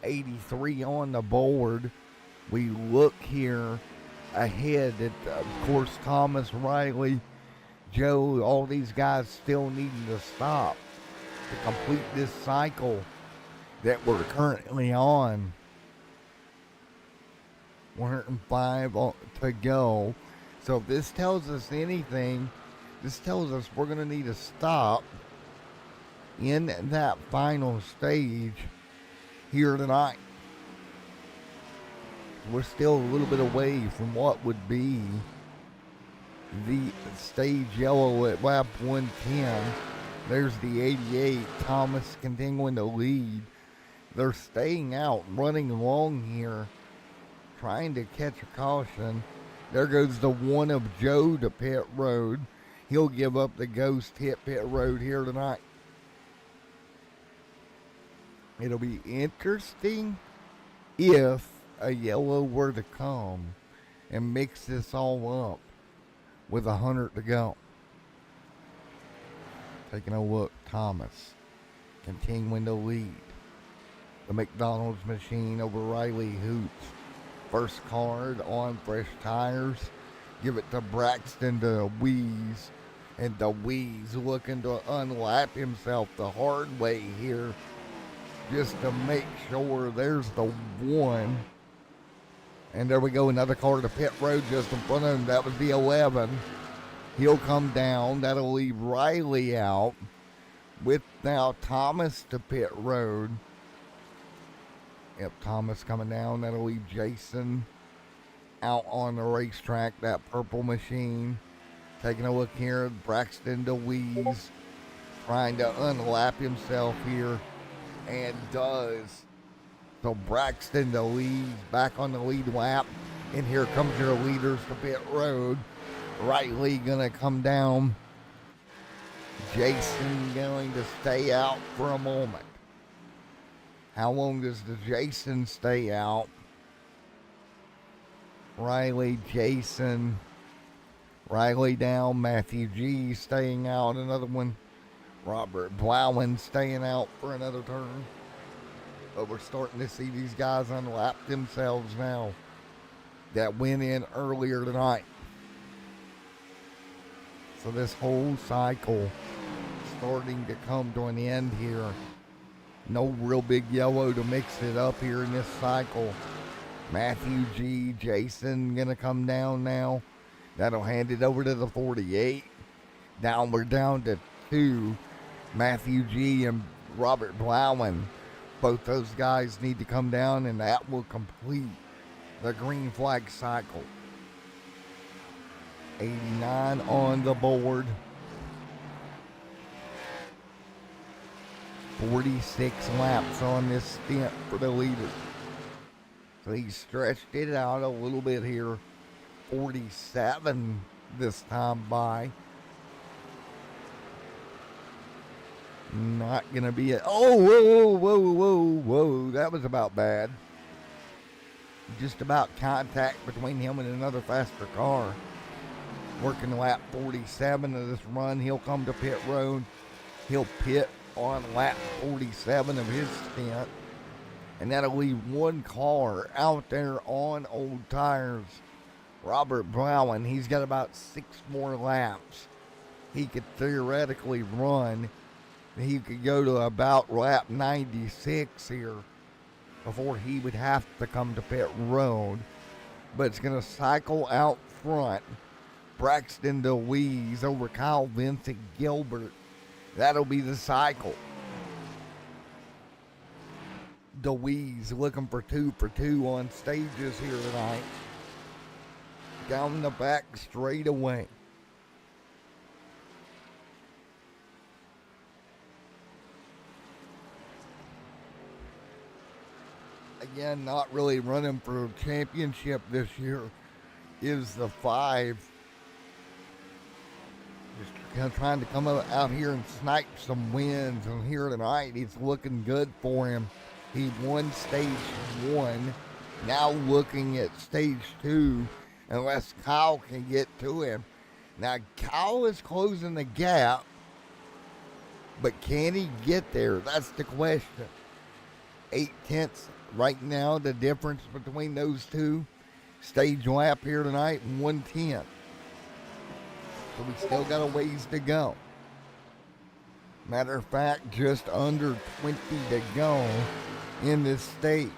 83 on the board. We look here ahead at, of course, Thomas, Riley, Joe, all these guys still needing to stop to complete this cycle that we're currently on. 105 to go. So if this tells us anything, this tells us we're going to need to stop in that final stage here tonight. We're still a little bit away from what would be the stage yellow at lap 110. There's the 88. Thomas continuing to lead. They're staying out, running long here, trying to catch a caution. There goes the one of Joe to pit road. He'll give up the ghost hit pit road here tonight. It'll be interesting if a yellow were to come and mix this all up with 100 to go. Taking a look, Thomas continuing to lead. The McDonald's machine over Riley Hoots. First card on fresh tires. Give it to Braxton to Weeze. And the Weeze looking to unlap himself the hard way here, just to make sure there's the one. And there we go, another car to pit road just in front of him. That was the 11. He'll come down. That'll leave Riley out with now Thomas to pit road. Yep, Thomas coming down. That'll leave Jason out on the racetrack, that purple machine. Taking a look here, Braxton DeWeese trying to unlap himself here, and does. So Braxton DeWeese back on the lead lap, and here comes your leaders to pit road. Riley gonna come down. Jason going to stay out for a moment. How long does the Jason stay out? Riley, Jason, Riley down, Matthew G staying out, another one. Robert Blowen staying out for another turn. But we're starting to see these guys unlap themselves now that went in earlier tonight. So this whole cycle starting to come to an end here. No real big yellow to mix it up here in this cycle. Matthew G, Jason gonna come down now. That'll hand it over to the 48. Down, we're down to 2. Matthew G and Robert Blowen. Both those guys need to come down, and that will complete the green flag cycle. 89 on the board. 46 laps on this stint for the leader. So he stretched it out a little bit here. 47 this time by. Not going to be a... Oh, whoa, whoa, whoa, whoa. That was about bad. Just about contact between him and another faster car. Working lap 47 of this run. He'll come to pit road. He'll pit on lap 47 of his stint. And that'll leave one car out there on old tires. Robert Brown, he's got about 6 more laps. He could theoretically run. He could go to about lap 96 here before he would have to come to pit road. But it's going to cycle out front. Braxton DeWeese over Kyle Vincent Gilbert. That'll be the cycle. DeWeese looking for 2 for 2 on stages here tonight. Down the back straight away. Again, not really running for a championship this year is the 5. Just kind of trying to come out here and snipe some wins. And here tonight, it's looking good for him. He won stage 1. Now looking at stage 2. Unless Kyle can get to him. Now, Kyle is closing the gap. But can he get there? That's the question. 8/10 right now, the difference between those two. Stage lap here tonight, 1:10. So we still got a ways to go. Matter of fact, just under 20 to go in this stage.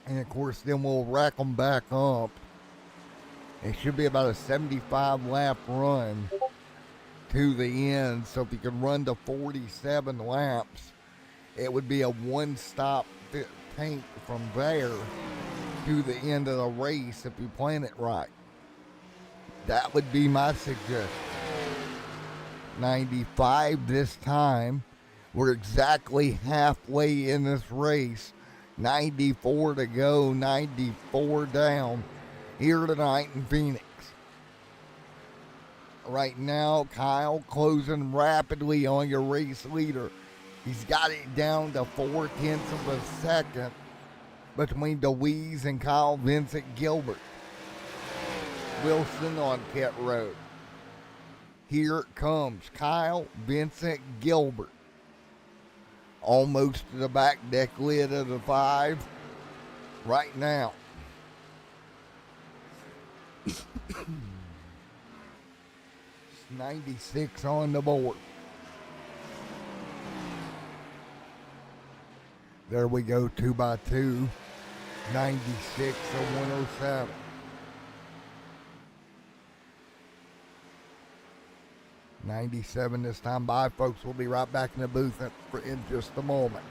And of course, then we'll rack them back up. It should be about a 75 lap run to the end. So if you can run to 47 laps, it would be a one-stop tank from there to the end of the race if you plan it right. That would be my suggestion. 95 this time. We're exactly halfway in this race. 94 to go, 94 down here tonight in Phoenix. Right now, Kyle closing rapidly on your race leader. He's got it down to 4/10 of a second between DeWeese and Kyle Vincent Gilbert. Wilson on pit road. Here it comes, Kyle Vincent Gilbert. Almost to the back deck lid of the 5 right now. 96 on the board. There we go, 2 by 2. 96 to 107. $97 this time by, folks. We'll be right back in the booth in just a moment.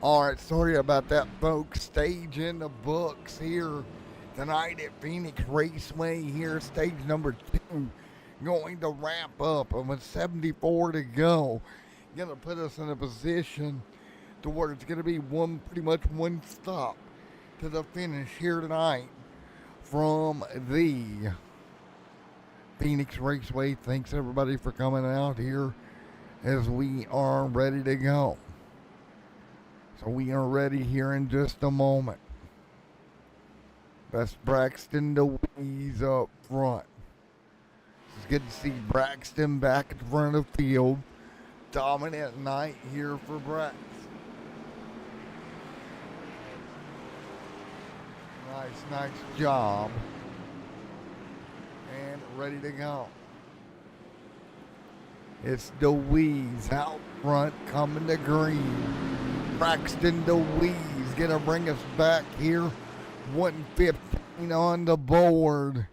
All right, sorry about that, folks. Stage in the books here tonight at Phoenix Raceway here. Stage number 2 going to wrap up, and with 74 to go, going to put us in a position to where it's going to be pretty much one stop to the finish here tonight from the Phoenix Raceway. Thanks everybody for coming out here as we are ready to go. So we are ready here in just a moment. That's Braxton DeWeese up front. It's good to see Braxton back at the front of the field. Dominant night here for Braxton. Nice job. And ready to go. It's DeWeese out front coming to green. Braxton DeWeese gonna bring us back here. 115 on the board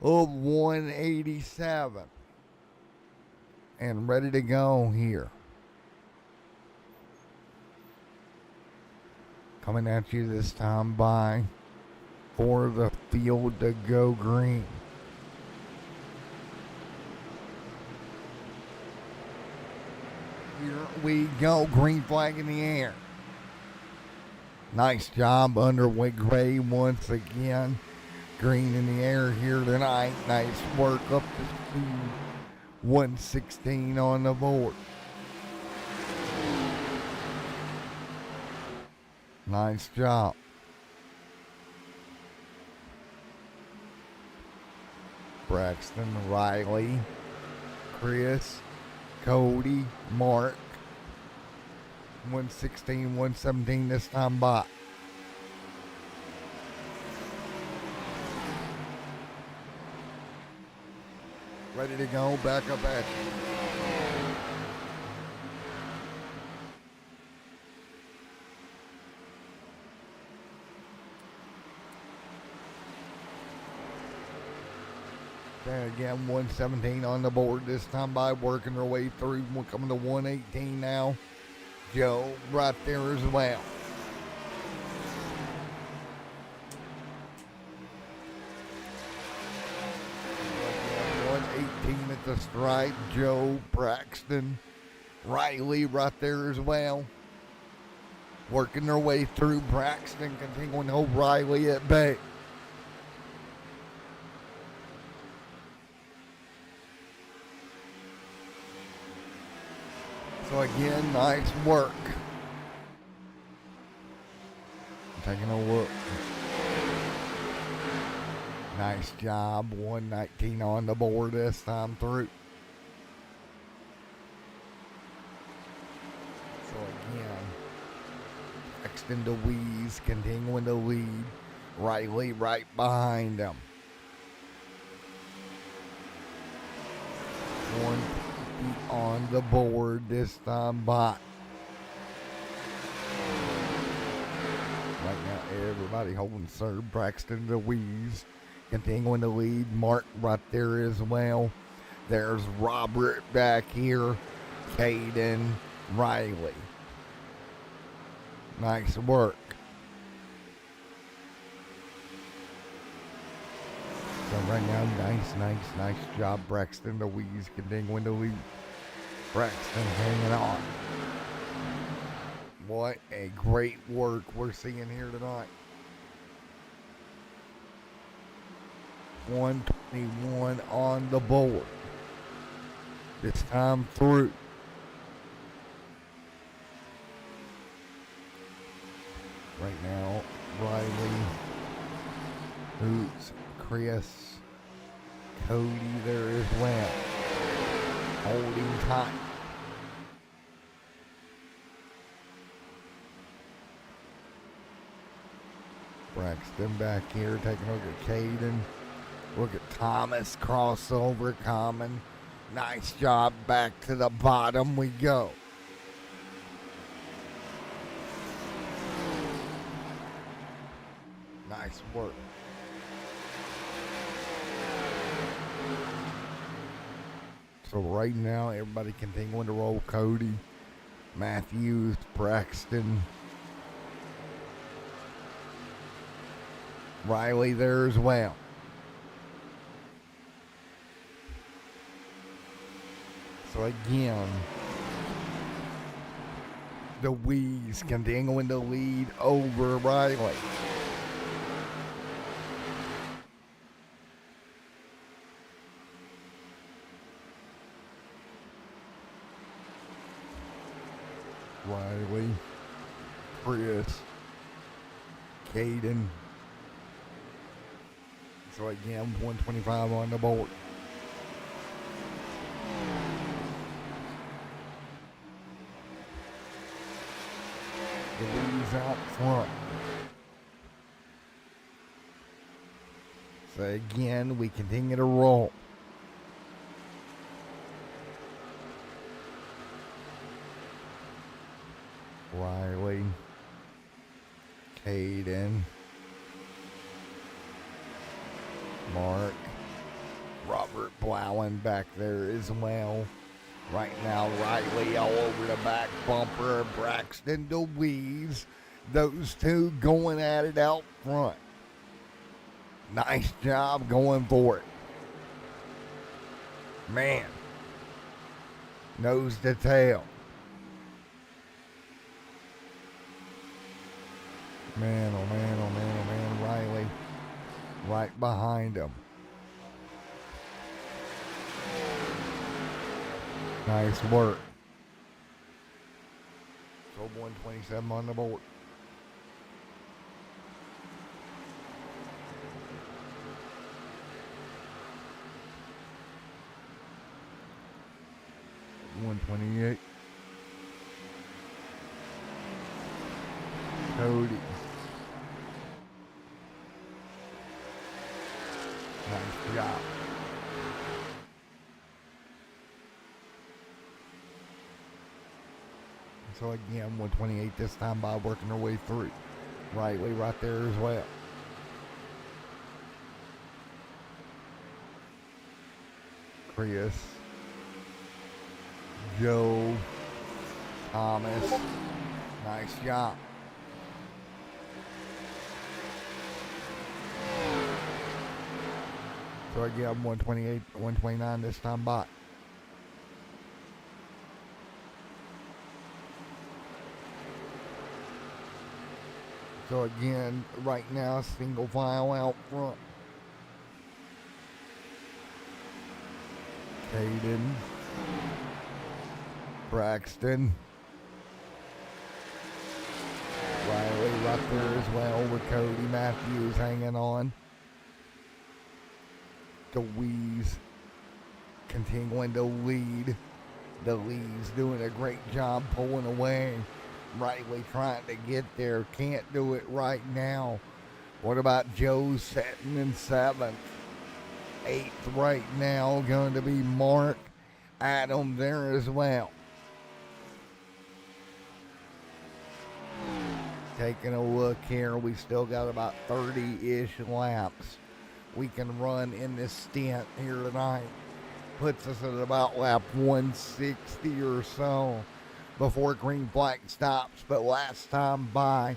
of 187. And ready to go here. Coming at you this time by for the field to go green. Here we go, green flag in the air. Nice job, underway gray once again. Green in the air here tonight. Nice work up to speed. 116 on the board. Nice job. Braxton, Riley, Chris, Cody, Mark. 116, 117 this time by. Ready to go, back up at you. And again, 117 on the board this time by, working their way through. We're coming to 118 now. Joe right there as well. At the stripe, Joe, Braxton, Riley right there as well. Working their way through. Braxton continuing to hold Riley at bay. So again, nice work. Taking a look. Nice job. 119 on the board this time through. So again, Braxton DeWeese continuing to lead. Riley right behind him. 150 on the board this time by. Right now, everybody holding serve. Braxton DeWeese continuing to lead. Mark right there as well. There's Robert back here. Caden, Riley. Nice work. So right now, nice job. Braxton DeWeese continuing to lead. Braxton hanging on. What a great work we're seeing here tonight. 121 on the board. This time through. Right now, Riley, Hoots, Chris, Cody there as well. Holding tight. Braxton back here taking a look at Caden. Look at Thomas, crossover common. Nice job, back to the bottom we go. Nice work. So right now, everybody continuing to roll. Cody, Matthews, Braxton, Riley there as well. So again, the Wees continuing to lead over Riley. Riley, Chris, Caden. So again, 125 on the board. The Wees out front. So again, we continue to roll. Riley, Caden, Mark, Robert Blowen back there as well. Right now, Riley all over the back bumper, Braxton DeWeese. Those two going at it out front. Nice job going for it. Man. Nose to tail. Man, oh man, oh man, oh man. Riley right behind him. Nice work. So 127 on the board. $128. Cody. Nice job. So again, 128 this time by working her way through. Riley right there as well. Chris. Joe. Thomas. Nice job. So again, 128, 129 this time by. So again, right now, single file out front. Caden. Braxton. Riley right there as well with Cody Matthews hanging on. DeWeese continuing to lead. DeWeese doing a great job pulling away. Riley trying to get there. Can't do it right now. What about Joe sitting in 7th? 8th right now going to be Mark Adam there as well. Taking a look here, we still got about 30-ish laps we can run in this stint here tonight. Puts us at about lap 160 or so before green flag stops. But last time by,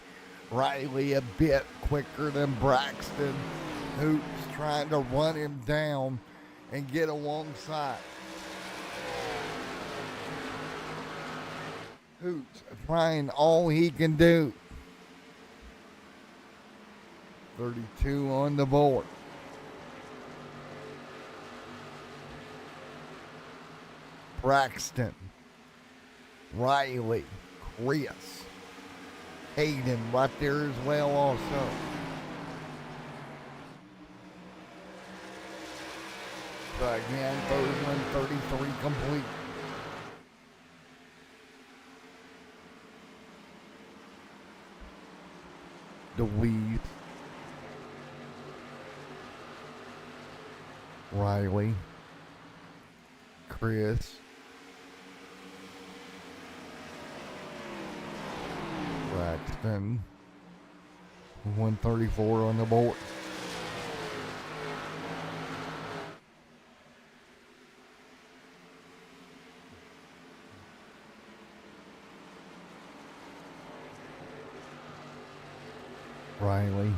Riley a bit quicker than Braxton. Hoops trying to run him down and get alongside. Hoops trying all he can do. 32 on the board. Braxton, Riley, Chris, Hayden right there as well also. So again, third one, 33 complete. DeWeese, Riley, Chris, Braxton, 134 on the board. Riley.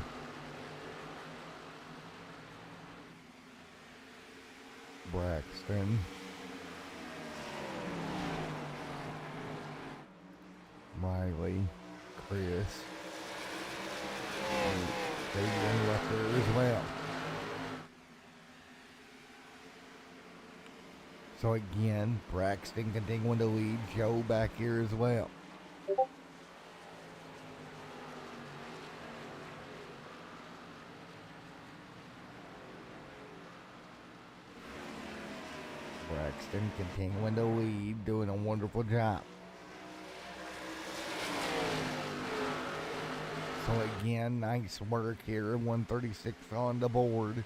Braxton. Riley. Chris. They left there as well. So again, Braxton continuing to lead. Joe back here as well. Braxton continuing to lead, doing a wonderful job. So again, nice work here. 136 on the board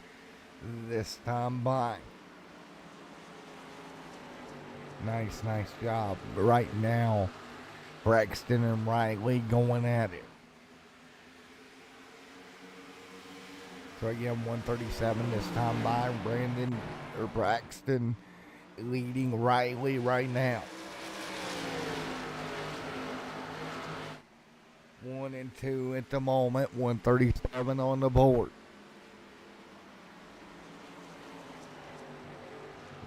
this time by. Nice job. Right now, Braxton and Riley going at it. So again, 137 this time by. Braxton leading Riley right now. 1 and 2 at the moment. 137 on the board.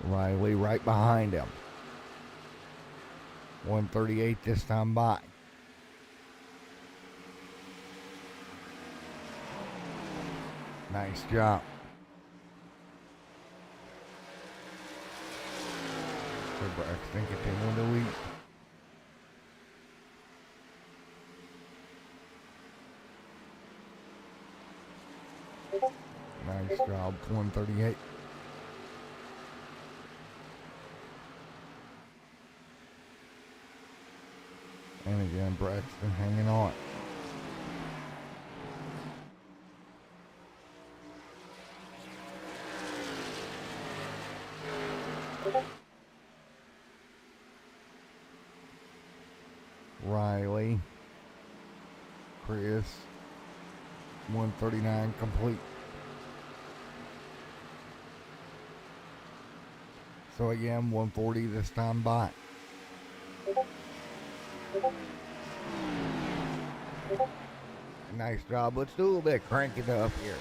Riley right behind him. 138 this time by. Nice job. So Braxton continuing to lead. Nice job, 138. And again, Braxton hanging on. Riley, Chris, 139 complete. So again, 140 this time by. Nice job. Let's do a little bit. Crank it up here.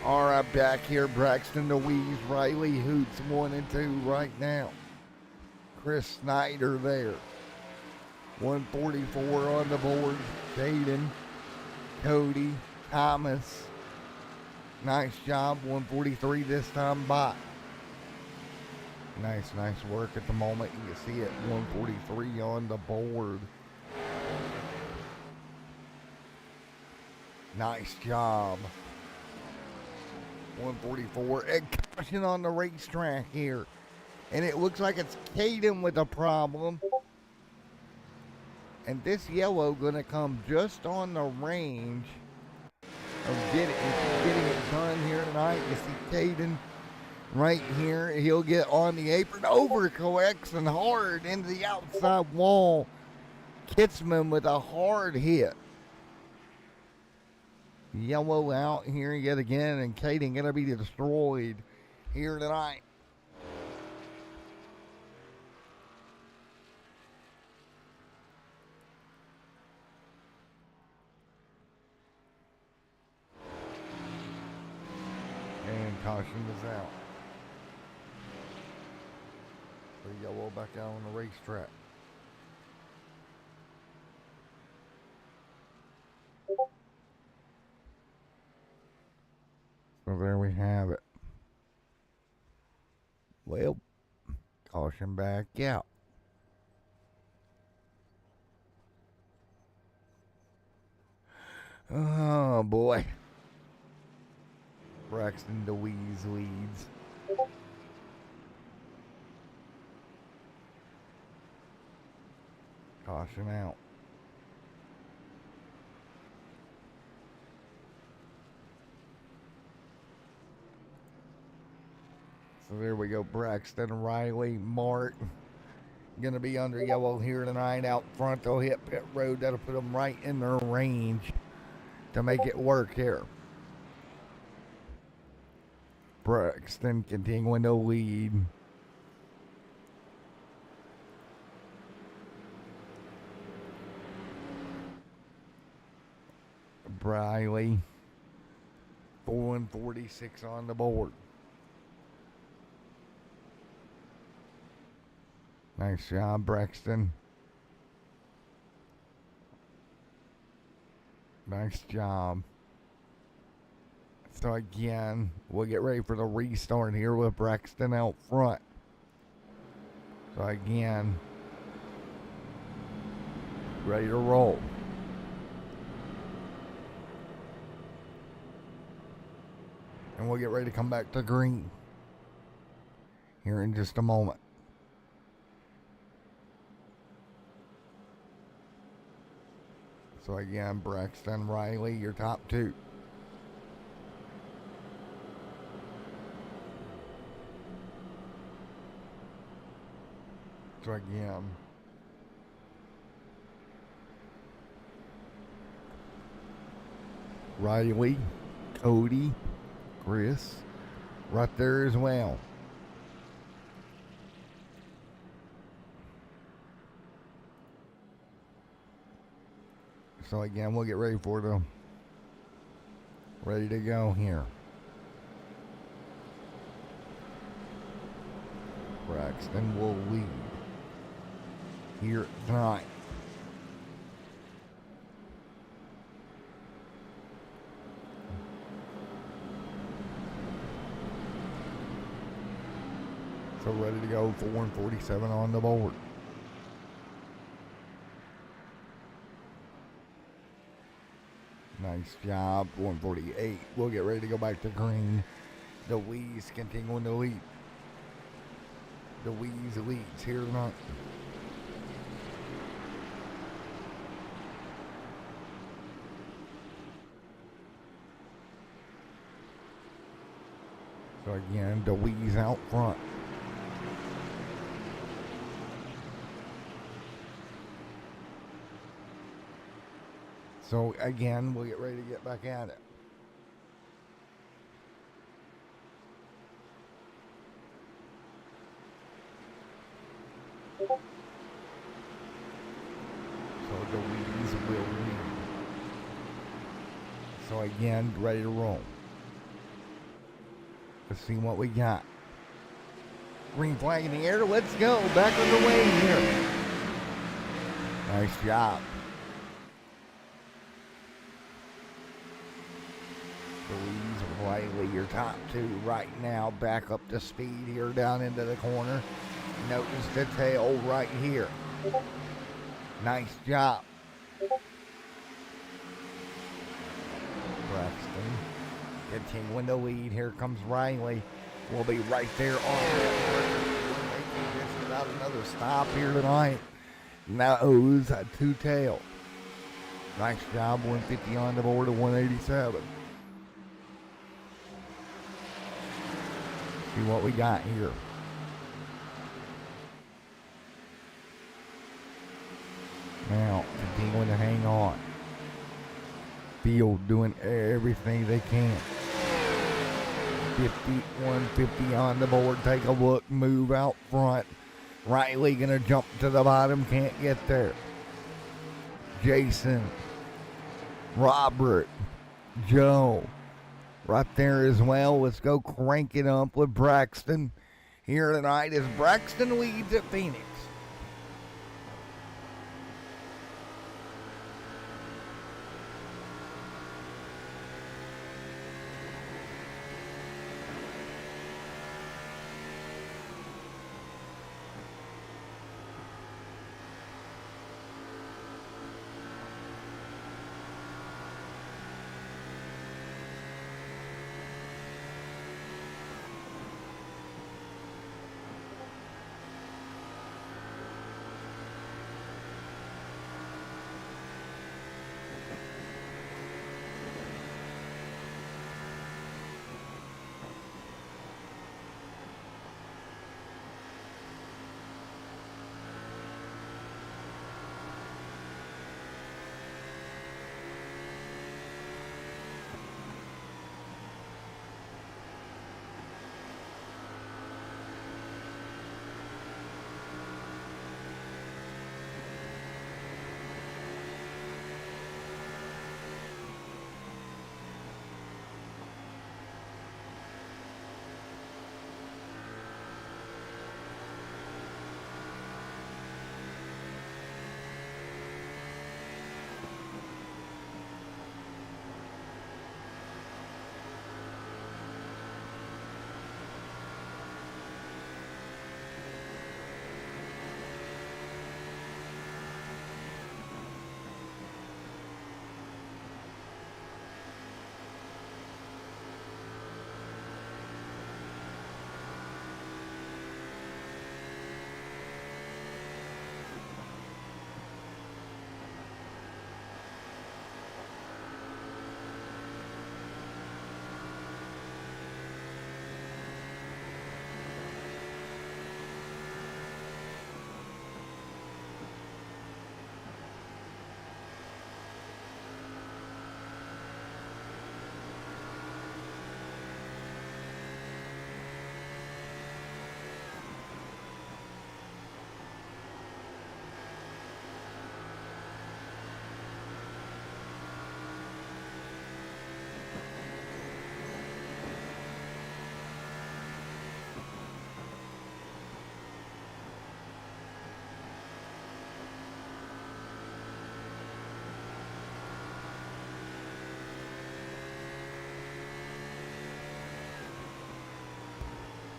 All right, back here, Braxton Louise, Riley Hoots 1 and 2 right now. Chris Snyder there. 144 on the board. Jaden, Cody, Thomas. Nice job. 143 this time by. Nice work at the moment. You can see it. 143 on the board. Nice job. 144. And caution on the racetrack here. And it looks like it's Caden with a problem. And this yellow gonna come just on the range of getting it done here tonight. You see Caden right here. He'll get on the apron. Overcorrects and hard into the outside wall. Kitzman with a hard hit. Yellow out here yet again, and Caden gonna be destroyed here tonight. Caution is out. So yellow back out on the racetrack. So there we have it. Well, caution back out. Oh boy. Braxton DeWeese leads. Caution out. So there we go. Braxton, Riley, Mart. Gonna be under yellow here tonight. Out front, they'll hit pit road. That'll put them right in their range to make it work here. Braxton continuing to lead. Riley, 4:46 on the board. Nice job, Braxton. Nice job. So again, we'll get ready for the restart here with Braxton out front. So again, ready to roll. And we'll get ready to come back to green here in just a moment. So again, Braxton, Riley, your top two. So again, Riley, Cody, Chris, right there as well. So again, we'll get ready for the ready to go here. Braxton will lead here tonight. So ready to go, 4:47 on the board. Nice job, 148. We'll get ready to go back to green. DeWeese continuing to lead. DeWeese leads here tonight. So again, DeWeese out front. So again, we'll get ready to get back at it. So DeWeese will lead. So again, ready to roll. Let's see what we got. Green flag in the air. Let's go. Back on the way here. Nice job. Louise Riley, your top two right now. Back up to speed here down into the corner. Notice the tail right here. Nice job. Braxton continuing to lead. Here comes Riley. We'll be right there on that. We're making just about another stop here tonight. Nose, a two tail. Nice job. 150 on the board to 187. See what we got here. Now, continuing to hang on. Field doing everything they can. 150 on the board. Take a look. Move out front. Riley gonna jump to the bottom. Can't get there. Jason. Robert. Joe. right there as well. Let's go crank it up with Braxton here tonight as Braxton leads at Phoenix.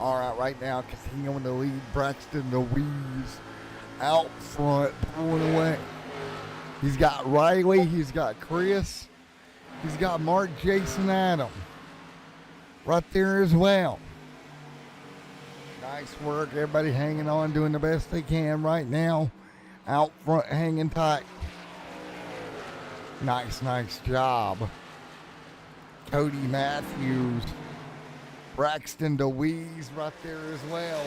All right now, continuing to lead Braxton Louise out front, pulling away. He's got Riley, he's got Chris, he's got Mark, Jason, Adam right there as well. Nice work, everybody hanging on, doing the best they can right now. Out front, hanging tight. Nice job. Cody Matthews. Braxton DeWeese right there as well.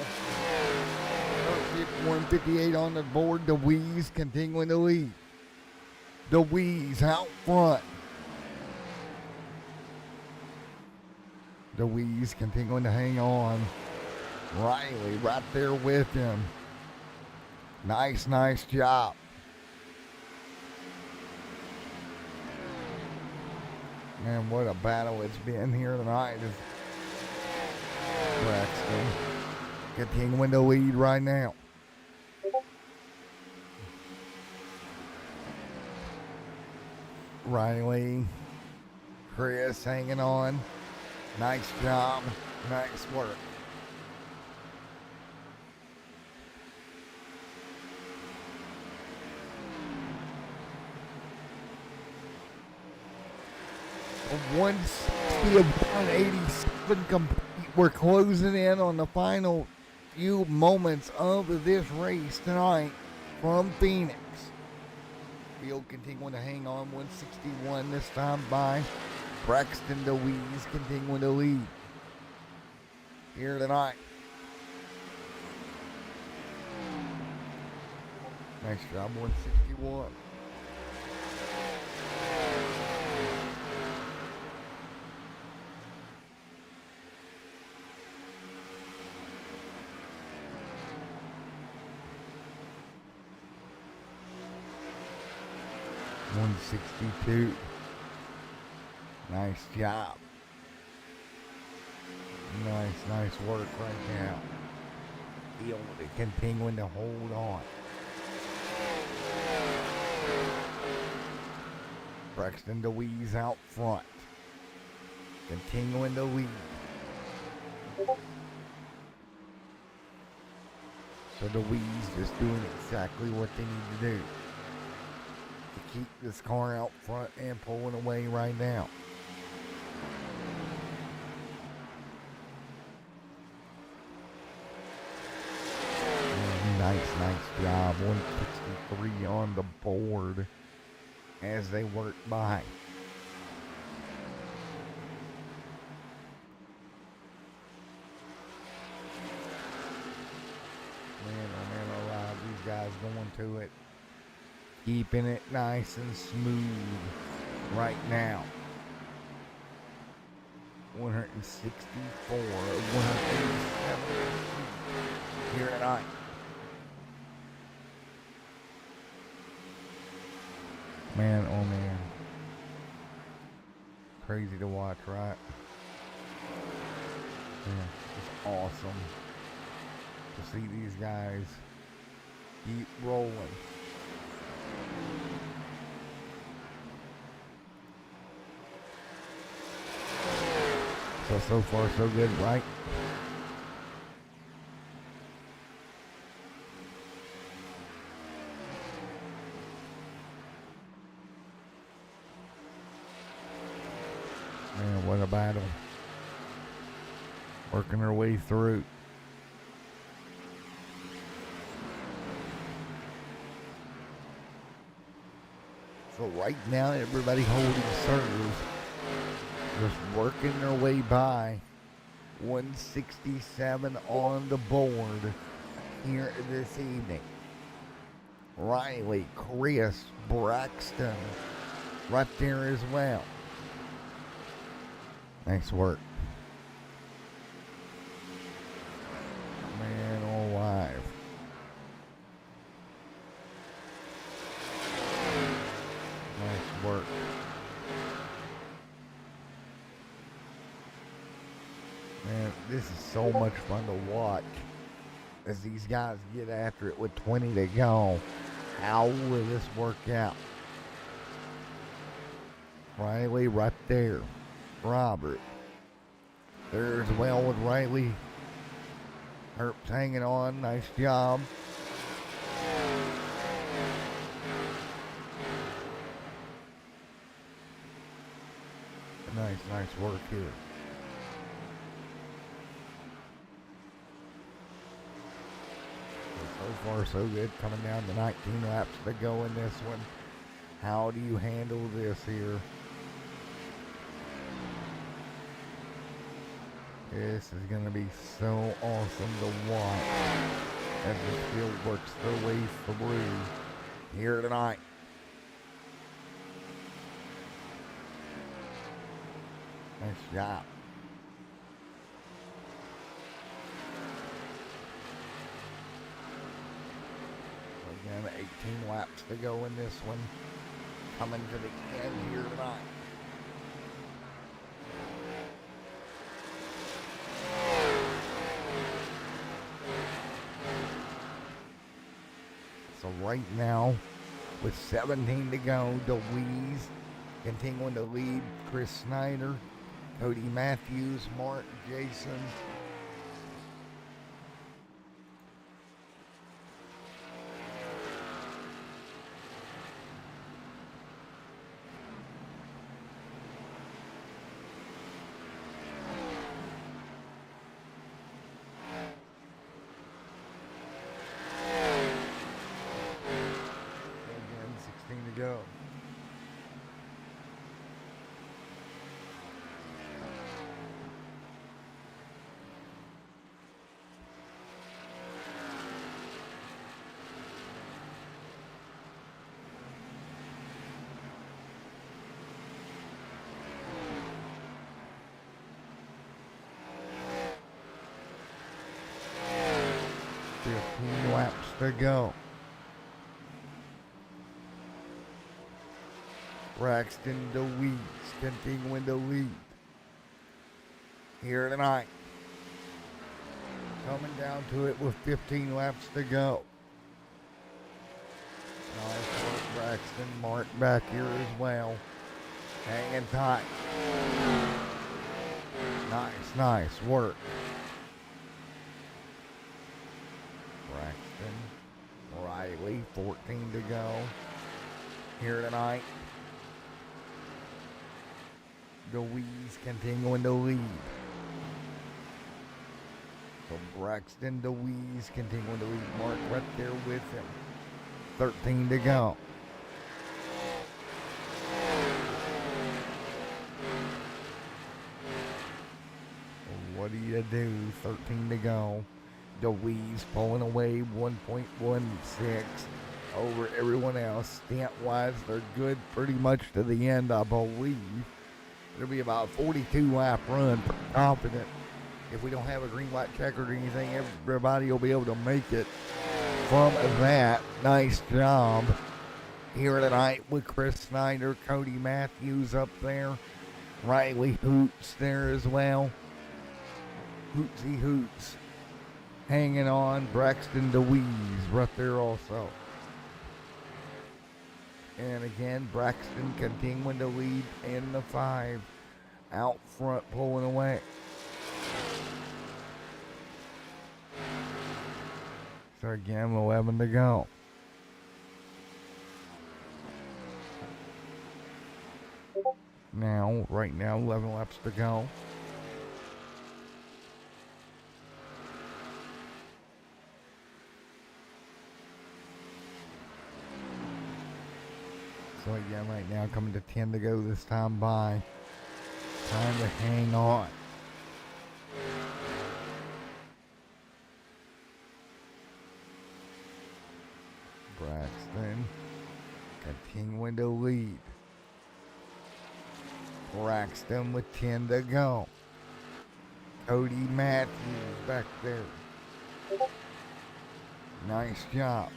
158 on the board. DeWeese continuing to lead. DeWeese out front. DeWeese continuing to hang on. Riley right there with him. Nice job. Man, what a battle it's been here tonight. Braxton continuing to lead right now. Riley, Chris hanging on. Nice job. Nice work. A 160 of 187 complete. We're closing in on the final few moments of this race tonight from Phoenix. Field continuing to hang on, 161 this time by Braxton DeWeese continuing to lead here tonight. Nice job, 161. $162. Nice job. Nice work right now. Field continuing to hold on. Braxton DeWeese out front. Continuing to lead. So DeWeese just doing exactly what they need to do to keep this car out front and pulling away right now. Nice job. 163 on the board as they work by. Man, alive. These guys going to it. Keeping it nice and smooth right now. 164, 187 here tonight. Man, oh man. Crazy to watch, right? Yeah, it's awesome to see these guys keep rolling. So far so good, right? Man, what a battle. Working their way through. So right now, everybody holding serve. Just working their way by. 167 on the board here this evening. Riley, Chris, Braxton, right there as well. Nice work. Man alive. Nice work. Man, this is so much fun to watch as these guys get after it with 20 to go. How will this work out? Riley right there. Robert there as well with Riley. Herp's hanging on. Nice job. Nice work here. So far so good. Coming down to 19 laps to go in this one. How do you handle this here? This is going to be so awesome to watch as this field works their way through here tonight. Nice job. Again, 18 laps to go in this one. Coming to the end here tonight. So right now, with 17 to go, DeWeese continuing to lead. Chris Snyder, Cody Matthews, Mark Jason. Go. Laps to go. Braxton DeWeese continuing to lead here tonight. Coming down to it with 15 laps to go. Nice work, Braxton. Mark back here as well. Hanging tight. Nice work. Braxton, Riley, 14 to go here tonight. DeWeese continuing to lead. So Braxton DeWeese continuing to lead. Mark right there with him. 13 to go. What do you do? 13 to go. DeWeese pulling away 1.16 over everyone else. Stant-wise, they're good pretty much to the end, I believe. It'll be about a 42-lap run. Pretty confident. If we don't have a green light checker or anything, everybody will be able to make it from that. Nice job here tonight with Chris Snyder, Cody Matthews up there, Riley Hoots there as well. Hootsy Hoots hanging on. Braxton DeWeese right there also. And again, Braxton continuing to lead in the 5. Out front pulling away. So again, 11 to go. Right now, 11 laps to go. So again, right now, coming to 10 to go this time by. Time to hang on. Braxton continuing to lead. Braxton with 10 to go. Cody Matthews back there. Nice job.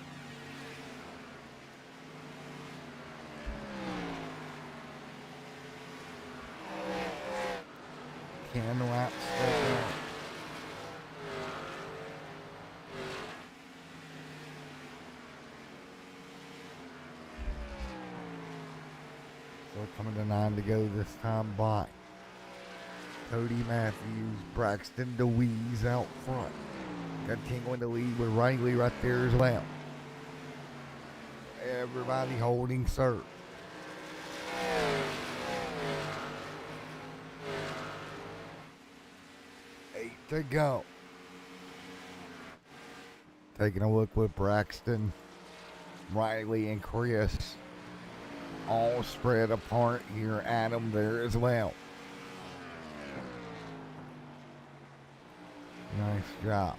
10 laps to go. So coming to 9 to go this time by. Cody Matthews, Braxton DeWeese out front. Continuing to lead with Riley right there as well. Everybody holding serve. To go. Taking a look with Braxton, Riley, and Chris all spread apart here. Adam there as well. Nice job.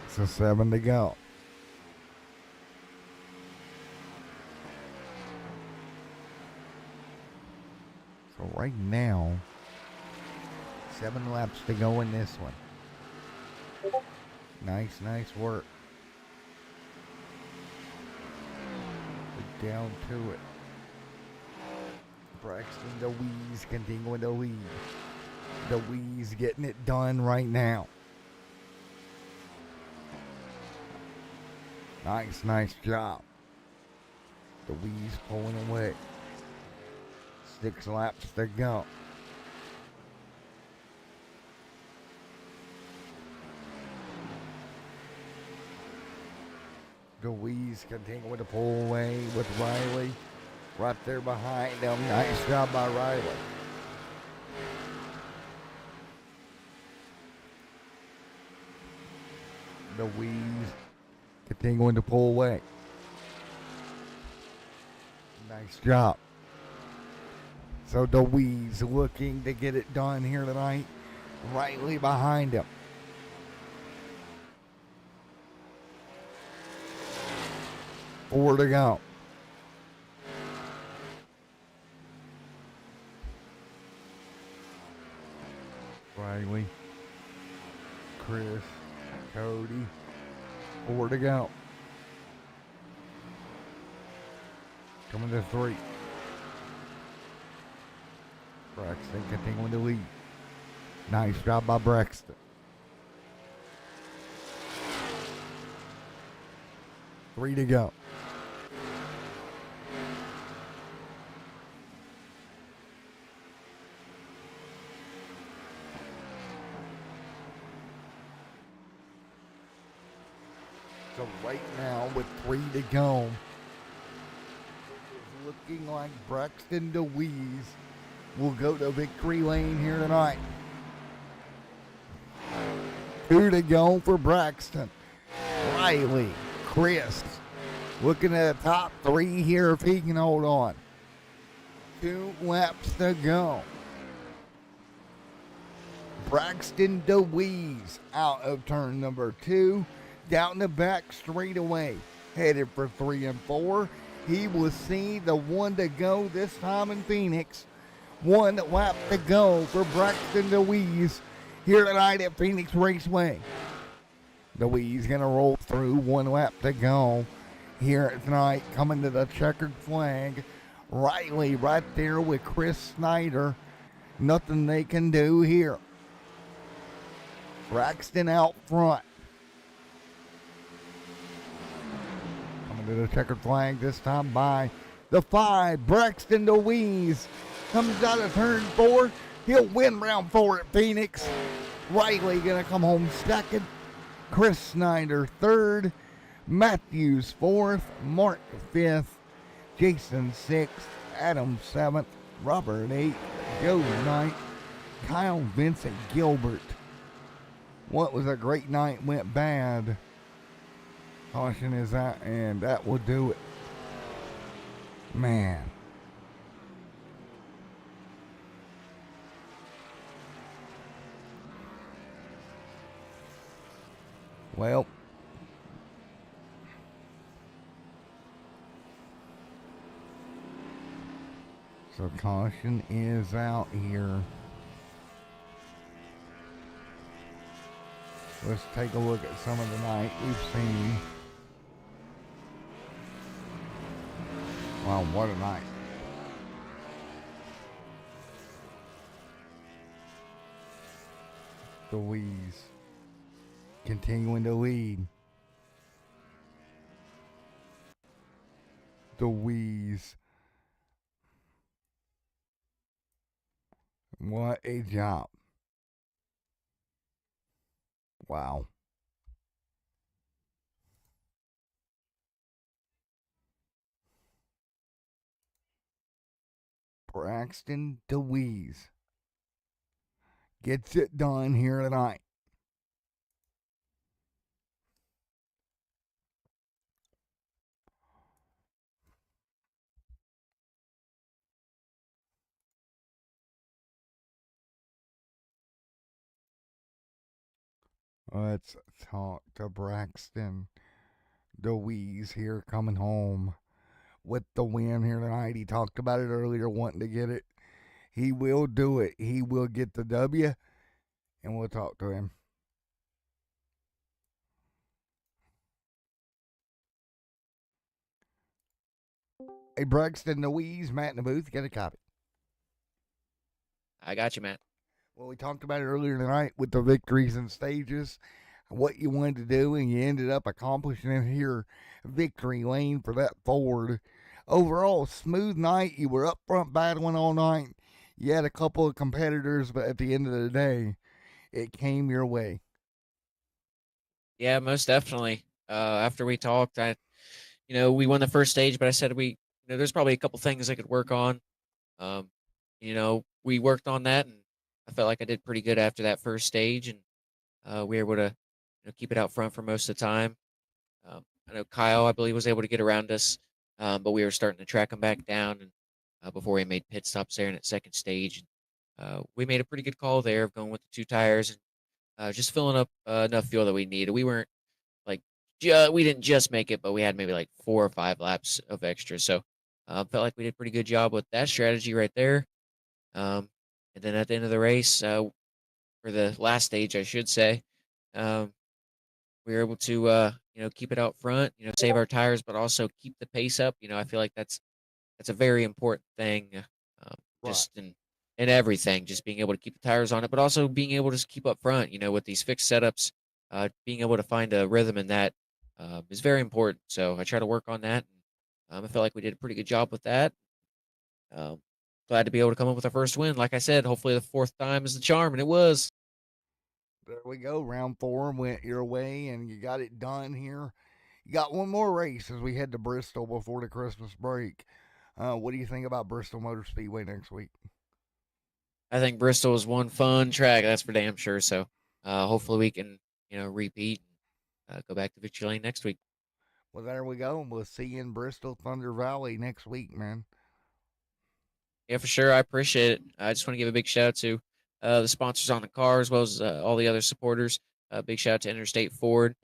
So 7 to go. So right now, 7 laps to go in this one. Nice work. We're down to it. Braxton DeWeese continuing to lead. DeWeese getting it done right now. Nice job. DeWeese pulling away. 6 laps to go. DeWeese continuing to pull away with Riley right there behind him. Nice job by Riley. DeWeese continuing to pull away. Nice job. So DeWeese looking to get it done here tonight. Riley behind him. Four to go. Riley, Chris, Cody. 4 to go. Coming to 3. Braxton continuing to lead. Nice job by Braxton. 3 to go. So right now with 3 to go, it's looking like Braxton DeWeese will go to victory lane here tonight. 2 to go for Braxton. Riley, Chris, looking at the top 3 here if he can hold on. 2 laps to go. Braxton DeWeese out of turn number 2. Down the back straightaway, headed for 3 and 4. He will see the 1 to go this time in Phoenix. 1 lap to go for Braxton DeWeese here tonight at Phoenix Raceway. DeWeese going to roll through, 1 lap to go here tonight. Coming to the checkered flag. Riley right there with Chris Snyder. Nothing they can do here. Braxton out front. To the checkered flag this time by the 5. Braxton DeWeese comes out of turn 4. He'll win round 4 at Phoenix. Riley gonna come home second. Chris Snyder third. Matthews 4th. Mark 5th. Jason 6th. Adam 7th. Robert 8th. Joe 9th. Kyle Vincent Gilbert. What was a great night went bad. Caution is out, and that will do it. Man. Well. So caution is out here. Let's take a look at some of the night we've seen. Wow, what a night. DeWeese continuing to lead. DeWeese. What a job. Wow. Braxton DeWeese gets it done here tonight. Let's talk to Braxton DeWeese here coming home with the win here tonight. He talked about it earlier, wanting to get it. He will do it. He will get the W, and we'll talk to him. Hey, Braxton DeWeese, Matt in the booth, get a copy. I got you, Matt. Well, we talked about it earlier tonight with the victories and stages, what you wanted to do, and you ended up accomplishing it here, victory lane for that Ford. Overall, smooth night. You were up front battling all night. You had a couple of competitors, but at the end of the day, it came your way. Yeah, most definitely. After we talked, we won the first stage, but I said there's probably a couple things I could work on. We worked on that, and I felt like I did pretty good after that first stage, and we were able to keep it out front for most of the time. I know Kyle, I believe, was able to get around us, but we were starting to track him back down, and before he made pit stops there in that second stage, we made a pretty good call there of going with the 2 tires and just filling up enough fuel that we needed. We weren't like we didn't just make it, but we had maybe like 4 or 5 laps of extra, so felt like we did a pretty good job with that strategy right there. And then at the end of the race, for the last stage, I should say, we were able to, keep it out front, save our tires, but also keep the pace up. I feel like that's that's a very important thing, Right. just in everything. Just being able to keep the tires on it, but also being able to just keep up front. With these fixed setups, being able to find a rhythm in that is very important. So I try to work on that. I feel like we did a pretty good job with that. Um, Glad to be able to come up with our first win. Like I said, hopefully the fourth time is the charm, and it was. There we go. Round 4 went your way, and you got it done here. You got one more race as we head to Bristol before the Christmas break. What do you think about Bristol Motor Speedway next week? I think Bristol is one fun track. That's for damn sure. So hopefully we can, repeat and go back to Victory Lane next week. Well, there we go. We'll see you in Bristol, Thunder Valley next week, man. Yeah, for sure. I appreciate it. I just want to give a big shout out to the sponsors on the car, as well as all the other supporters. Big shout out to Interstate Ford,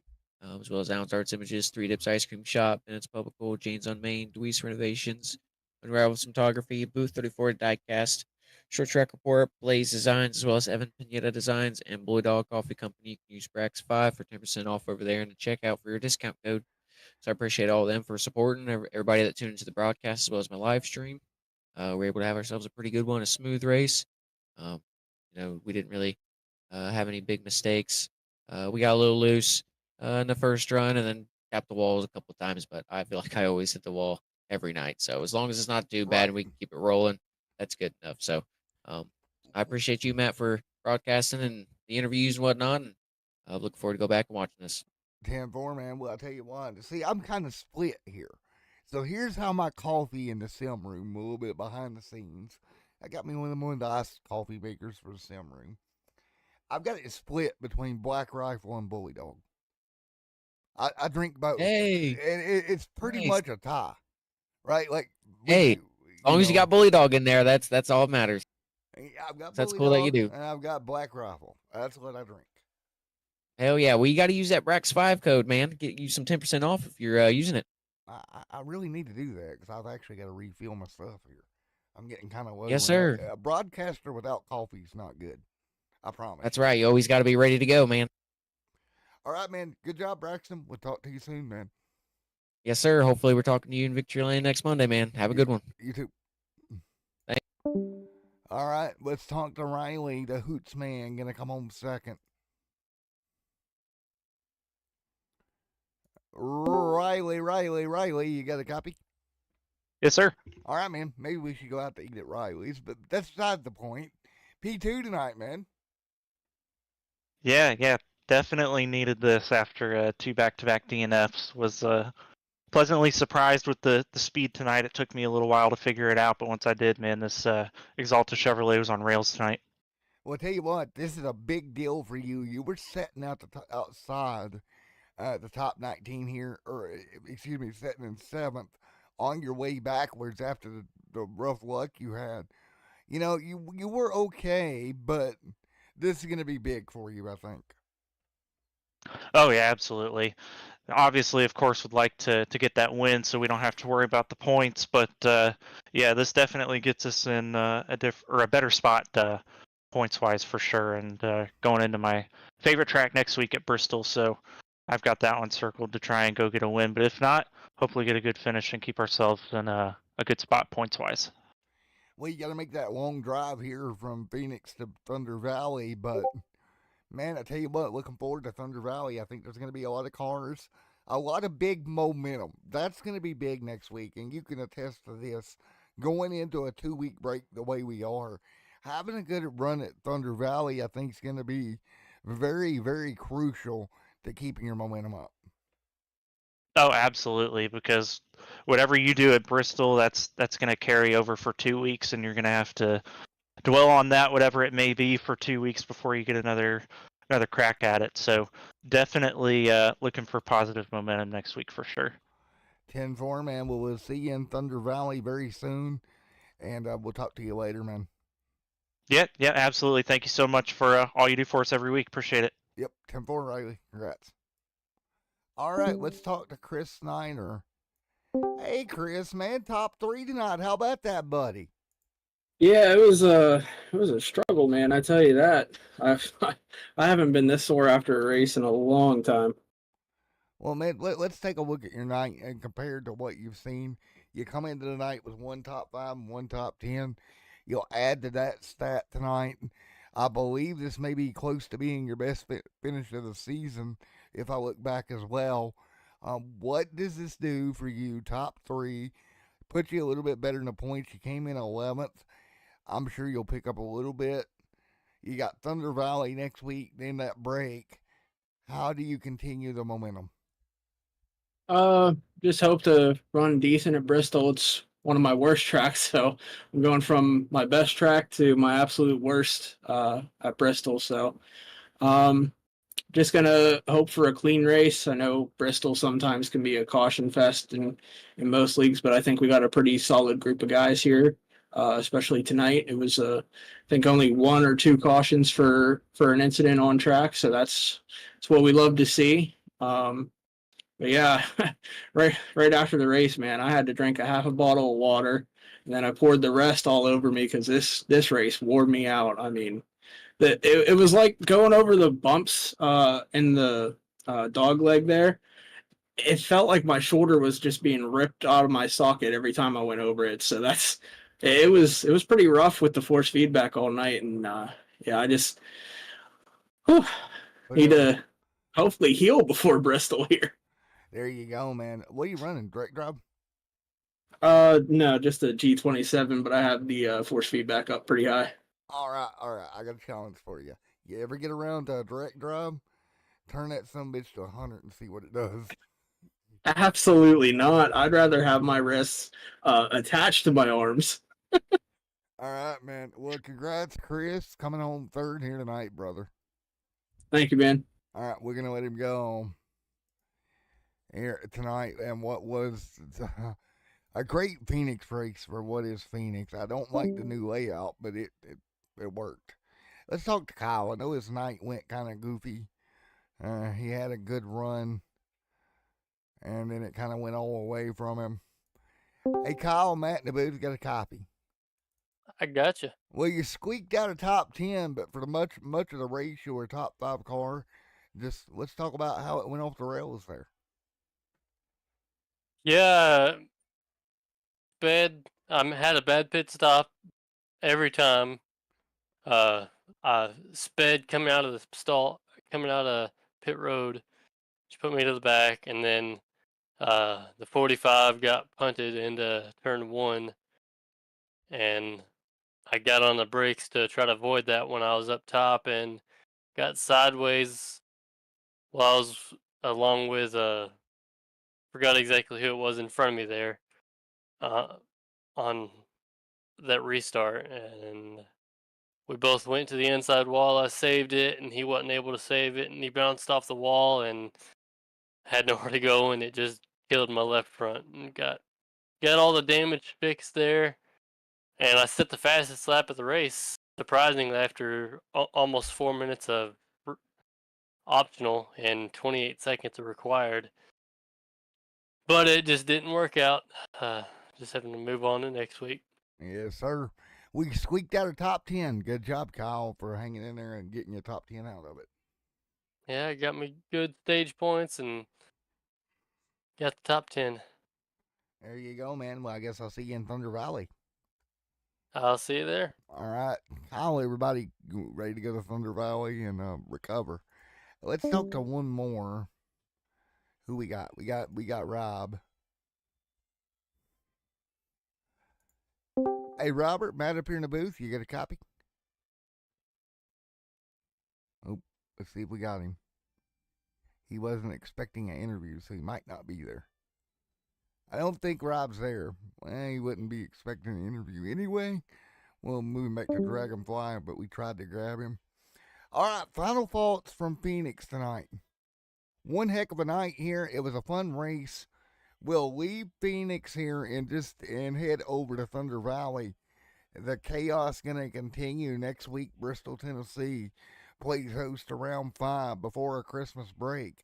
as well as Allen's Arts Images, Three Dips Ice Cream Shop, Minutes Publical, Jane's on Main, Deweese Renovations, Unravel Cinematography, Booth 34 Diecast, Short Track Report, Blaze Designs, as well as Evan Pineda Designs, and Blue Dog Coffee Company. You can use Brax5 for 10% off over there and a checkout for your discount code. So I appreciate all of them for supporting everybody that tuned into the broadcast, as well as my live stream. We were able to have ourselves a pretty good one, a smooth race. Um, we didn't really have any big mistakes. We got a little loose in the first run and then tapped the walls a couple of times, but I feel like I always hit the wall every night. So as long as it's not too bad Right. and we can keep it rolling, that's good enough. So I appreciate you, Matt, for broadcasting and the interviews and whatnot. And I look forward to go back and watching this. 10-4, man. Well, I'll tell you what. See, I'm kind of split here. So here's how my coffee in the sim room, a little bit behind the scenes. I got me one of the iced coffee makers for the sim room. I've got it split between Black Rifle and Bully Dog. I drink both. Hey, And it's pretty nice. much a tie, right? Like, Hey, as long as you got Bully Dog in there, that's all that matters. I've got That's Bully cool that Dog you do. and I've got Black Rifle. That's what I drink. Hell yeah. Well, you got to use that Brax5 code, man. Get you some 10% off if you're using it. I really need to do that because I've actually got to refill my stuff here. I'm getting kind of low. Yes, and sir. A broadcaster without coffee is not good. I promise. That's right. You always got to be ready to go, man. All right, man. Good job, Braxton. We'll talk to you soon, man. Yes, sir. Hopefully, we're talking to you in Victory Lane next Monday, man. Have a good one. You too. Thanks. All right, let's talk to Riley, the Hoots man. Gonna come home second. Riley, you got a copy? Yes, sir. All right, man. Maybe we should go out to eat at Riley's, but that's beside the point. P2 tonight, man. Yeah, definitely needed this after 2 back-to-back DNFs. Was pleasantly surprised with the speed tonight. It took me a little while to figure it out, but once I did, man, this Exalta Chevrolet was on rails tonight. Well, I'll tell you what, this is a big deal for you. You were setting out outside the top 19 here, or excuse me, setting in 7th on your way backwards after the rough luck you had. You were okay, but this is going to be big for you, I think. Oh yeah, absolutely. Obviously, of course, would like to get that win so we don't have to worry about the points. But yeah, this definitely gets us in a better spot points wise for sure. And going into my favorite track next week at Bristol, so I've got that one circled to try and go get a win. But if not, hopefully get a good finish and keep ourselves in a good spot points wise. Well, you got to make that long drive here from Phoenix to Thunder Valley, but man, I tell you what, looking forward to Thunder Valley. I think there's going to be a lot of cars, a lot of big momentum. That's going to be big next week, and you can attest to this. Going into a 2-week break the way we are, having a good run at Thunder Valley, I think, is going to be very, very crucial to keeping your momentum up. Oh, absolutely, because whatever you do at Bristol, that's going to carry over for 2 weeks, and you're going to have to dwell on that, whatever it may be, for 2 weeks before you get another crack at it. So definitely looking for positive momentum next week for sure. 10-4, man. We'll see you in Thunder Valley very soon, and we'll talk to you later, man. Yeah, absolutely. Thank you so much for all you do for us every week. Appreciate it. Yep, 10-4, Riley. Congrats. All right, let's talk to Chris Snyder. Hey, Chris, man, top 3 tonight. How about that, buddy? Yeah, it was a struggle, man. I tell you that. I haven't been this sore after a race in a long time. Well, man, let's take a look at your night and compared to what you've seen. You come into the night with one top 5 and one top 10. You'll add to that stat tonight. I believe this may be close to being your best finish of the season if I look back as well. What does this do for you? Top 3, put you a little bit better in the points. You came in 11th. I'm sure you'll pick up a little bit. You got Thunder Valley next week, then that break. How do you continue the momentum? Just hope to run decent at Bristol. It's one of my worst tracks, so I'm going from my best track to my absolute worst at Bristol. So, um, just gonna hope for a clean race. I know Bristol sometimes can be a caution fest in most leagues, but I think we got a pretty solid group of guys here. Especially tonight, it was I think only 1 or 2 cautions for an incident on track, so that's what we love to see. But yeah, right after the race, man, I had to drink a half a bottle of water, and then I poured the rest all over me because this race wore me out. I mean, it was like going over the bumps in the dog leg there. It felt like my shoulder was just being ripped out of my socket every time I went over it. So it was pretty rough with the force feedback all night, and yeah, I just whew, need to hopefully heal before Bristol here. There you go, man. What are you running? Direct drive? No, just a G27, but I have the force feedback up pretty high. All right. I got a challenge for you. You ever get around to a direct drive? Turn that some bitch to 100 and see what it does. Absolutely not. I'd rather have my wrists attached to my arms. All right, man. Well, congrats, Chris, coming home 3rd here tonight, brother. Thank you, man. All right, we're gonna let him go here tonight. And what was a great Phoenix race for what is Phoenix. I don't like the new layout, but it worked. Let's talk to Kyle. I know his night went kind of goofy. He had a good run, and then it kind of went all away from him. Hey, Kyle, Matt in the booth got a copy. I gotcha. Well, you squeaked out a top 10, but for the much of the race, you were a top 5 car. Just let's talk about how it went off the rails there. Yeah, had a bad pit stop every time. I sped coming out of the stall, coming out of pit road. She put me to the back, and then the 45 got punted into turn 1, and I got on the brakes to try to avoid that when I was up top, and got sideways while I was along with forgot exactly who it was in front of me there on that restart, and we both went to the inside wall. I saved it, and he wasn't able to save it, and he bounced off the wall and had nowhere to go, and it just killed my left front, and got all the damage fixed there, and I set the fastest lap of the race, surprisingly, after almost 4 minutes of optional and 28 seconds of required. But it just didn't work out. Just having to move on to next week. Yes, sir. We squeaked out a top 10. Good job, Kyle, for hanging in there and getting your top 10 out of it. Yeah, it got me good stage points and got the top 10. There you go, man. Well, I guess I'll see you in Thunder Valley. I'll see you there. All right. Kyle, everybody ready to go to Thunder Valley and recover. Let's talk to one more. Who we got? We got Rob. Hey, Robert, Matt up here in the booth. You got a copy? Oh, let's see if we got him. He wasn't expecting an interview, so he might not be there. I don't think Rob's there. Well, he wouldn't be expecting an interview anyway. We'll move him back to Dragonfly, but we tried to grab him. All right, final thoughts from Phoenix tonight. One heck of a night here. It was a fun race. We'll leave Phoenix here and head over to Thunder Valley. The chaos gonna continue next week. Bristol, Tennessee plays host to round 5 before a Christmas break.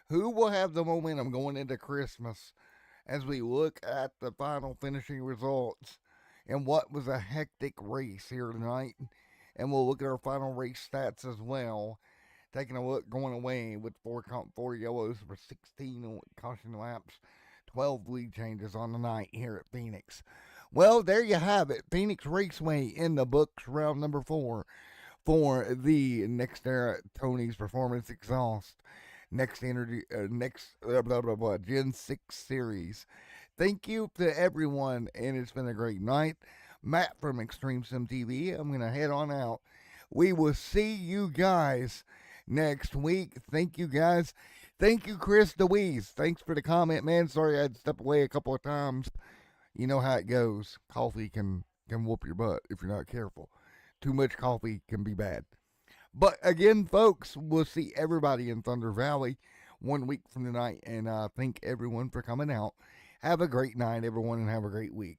Who will have the momentum going into Christmas as we look at the final finishing results and what was a hectic race here tonight? And we'll look at our final race stats as well. Taking a look going away with 4 yellows for 16 caution laps, 12 lead changes on the night here at Phoenix. Well, there you have it. Phoenix Raceway in the books, round number 4 for the Next Era Tony's Performance Exhaust next energy Gen 6 series. Thank you to everyone, and it's been a great night. Matt from Extreme Sim TV. I'm gonna head on out. We will see you guys next week. Thank you guys. Thank you, Chris DeWeese. Thanks for the comment, man. Sorry I had to step away a couple of times. You know how it goes. Coffee can whoop your butt if you're not careful. Too much coffee can be bad. But again, folks, we'll see everybody in Thunder Valley 1 week from tonight. And thank everyone for coming out. Have a great night, everyone, and have a great week.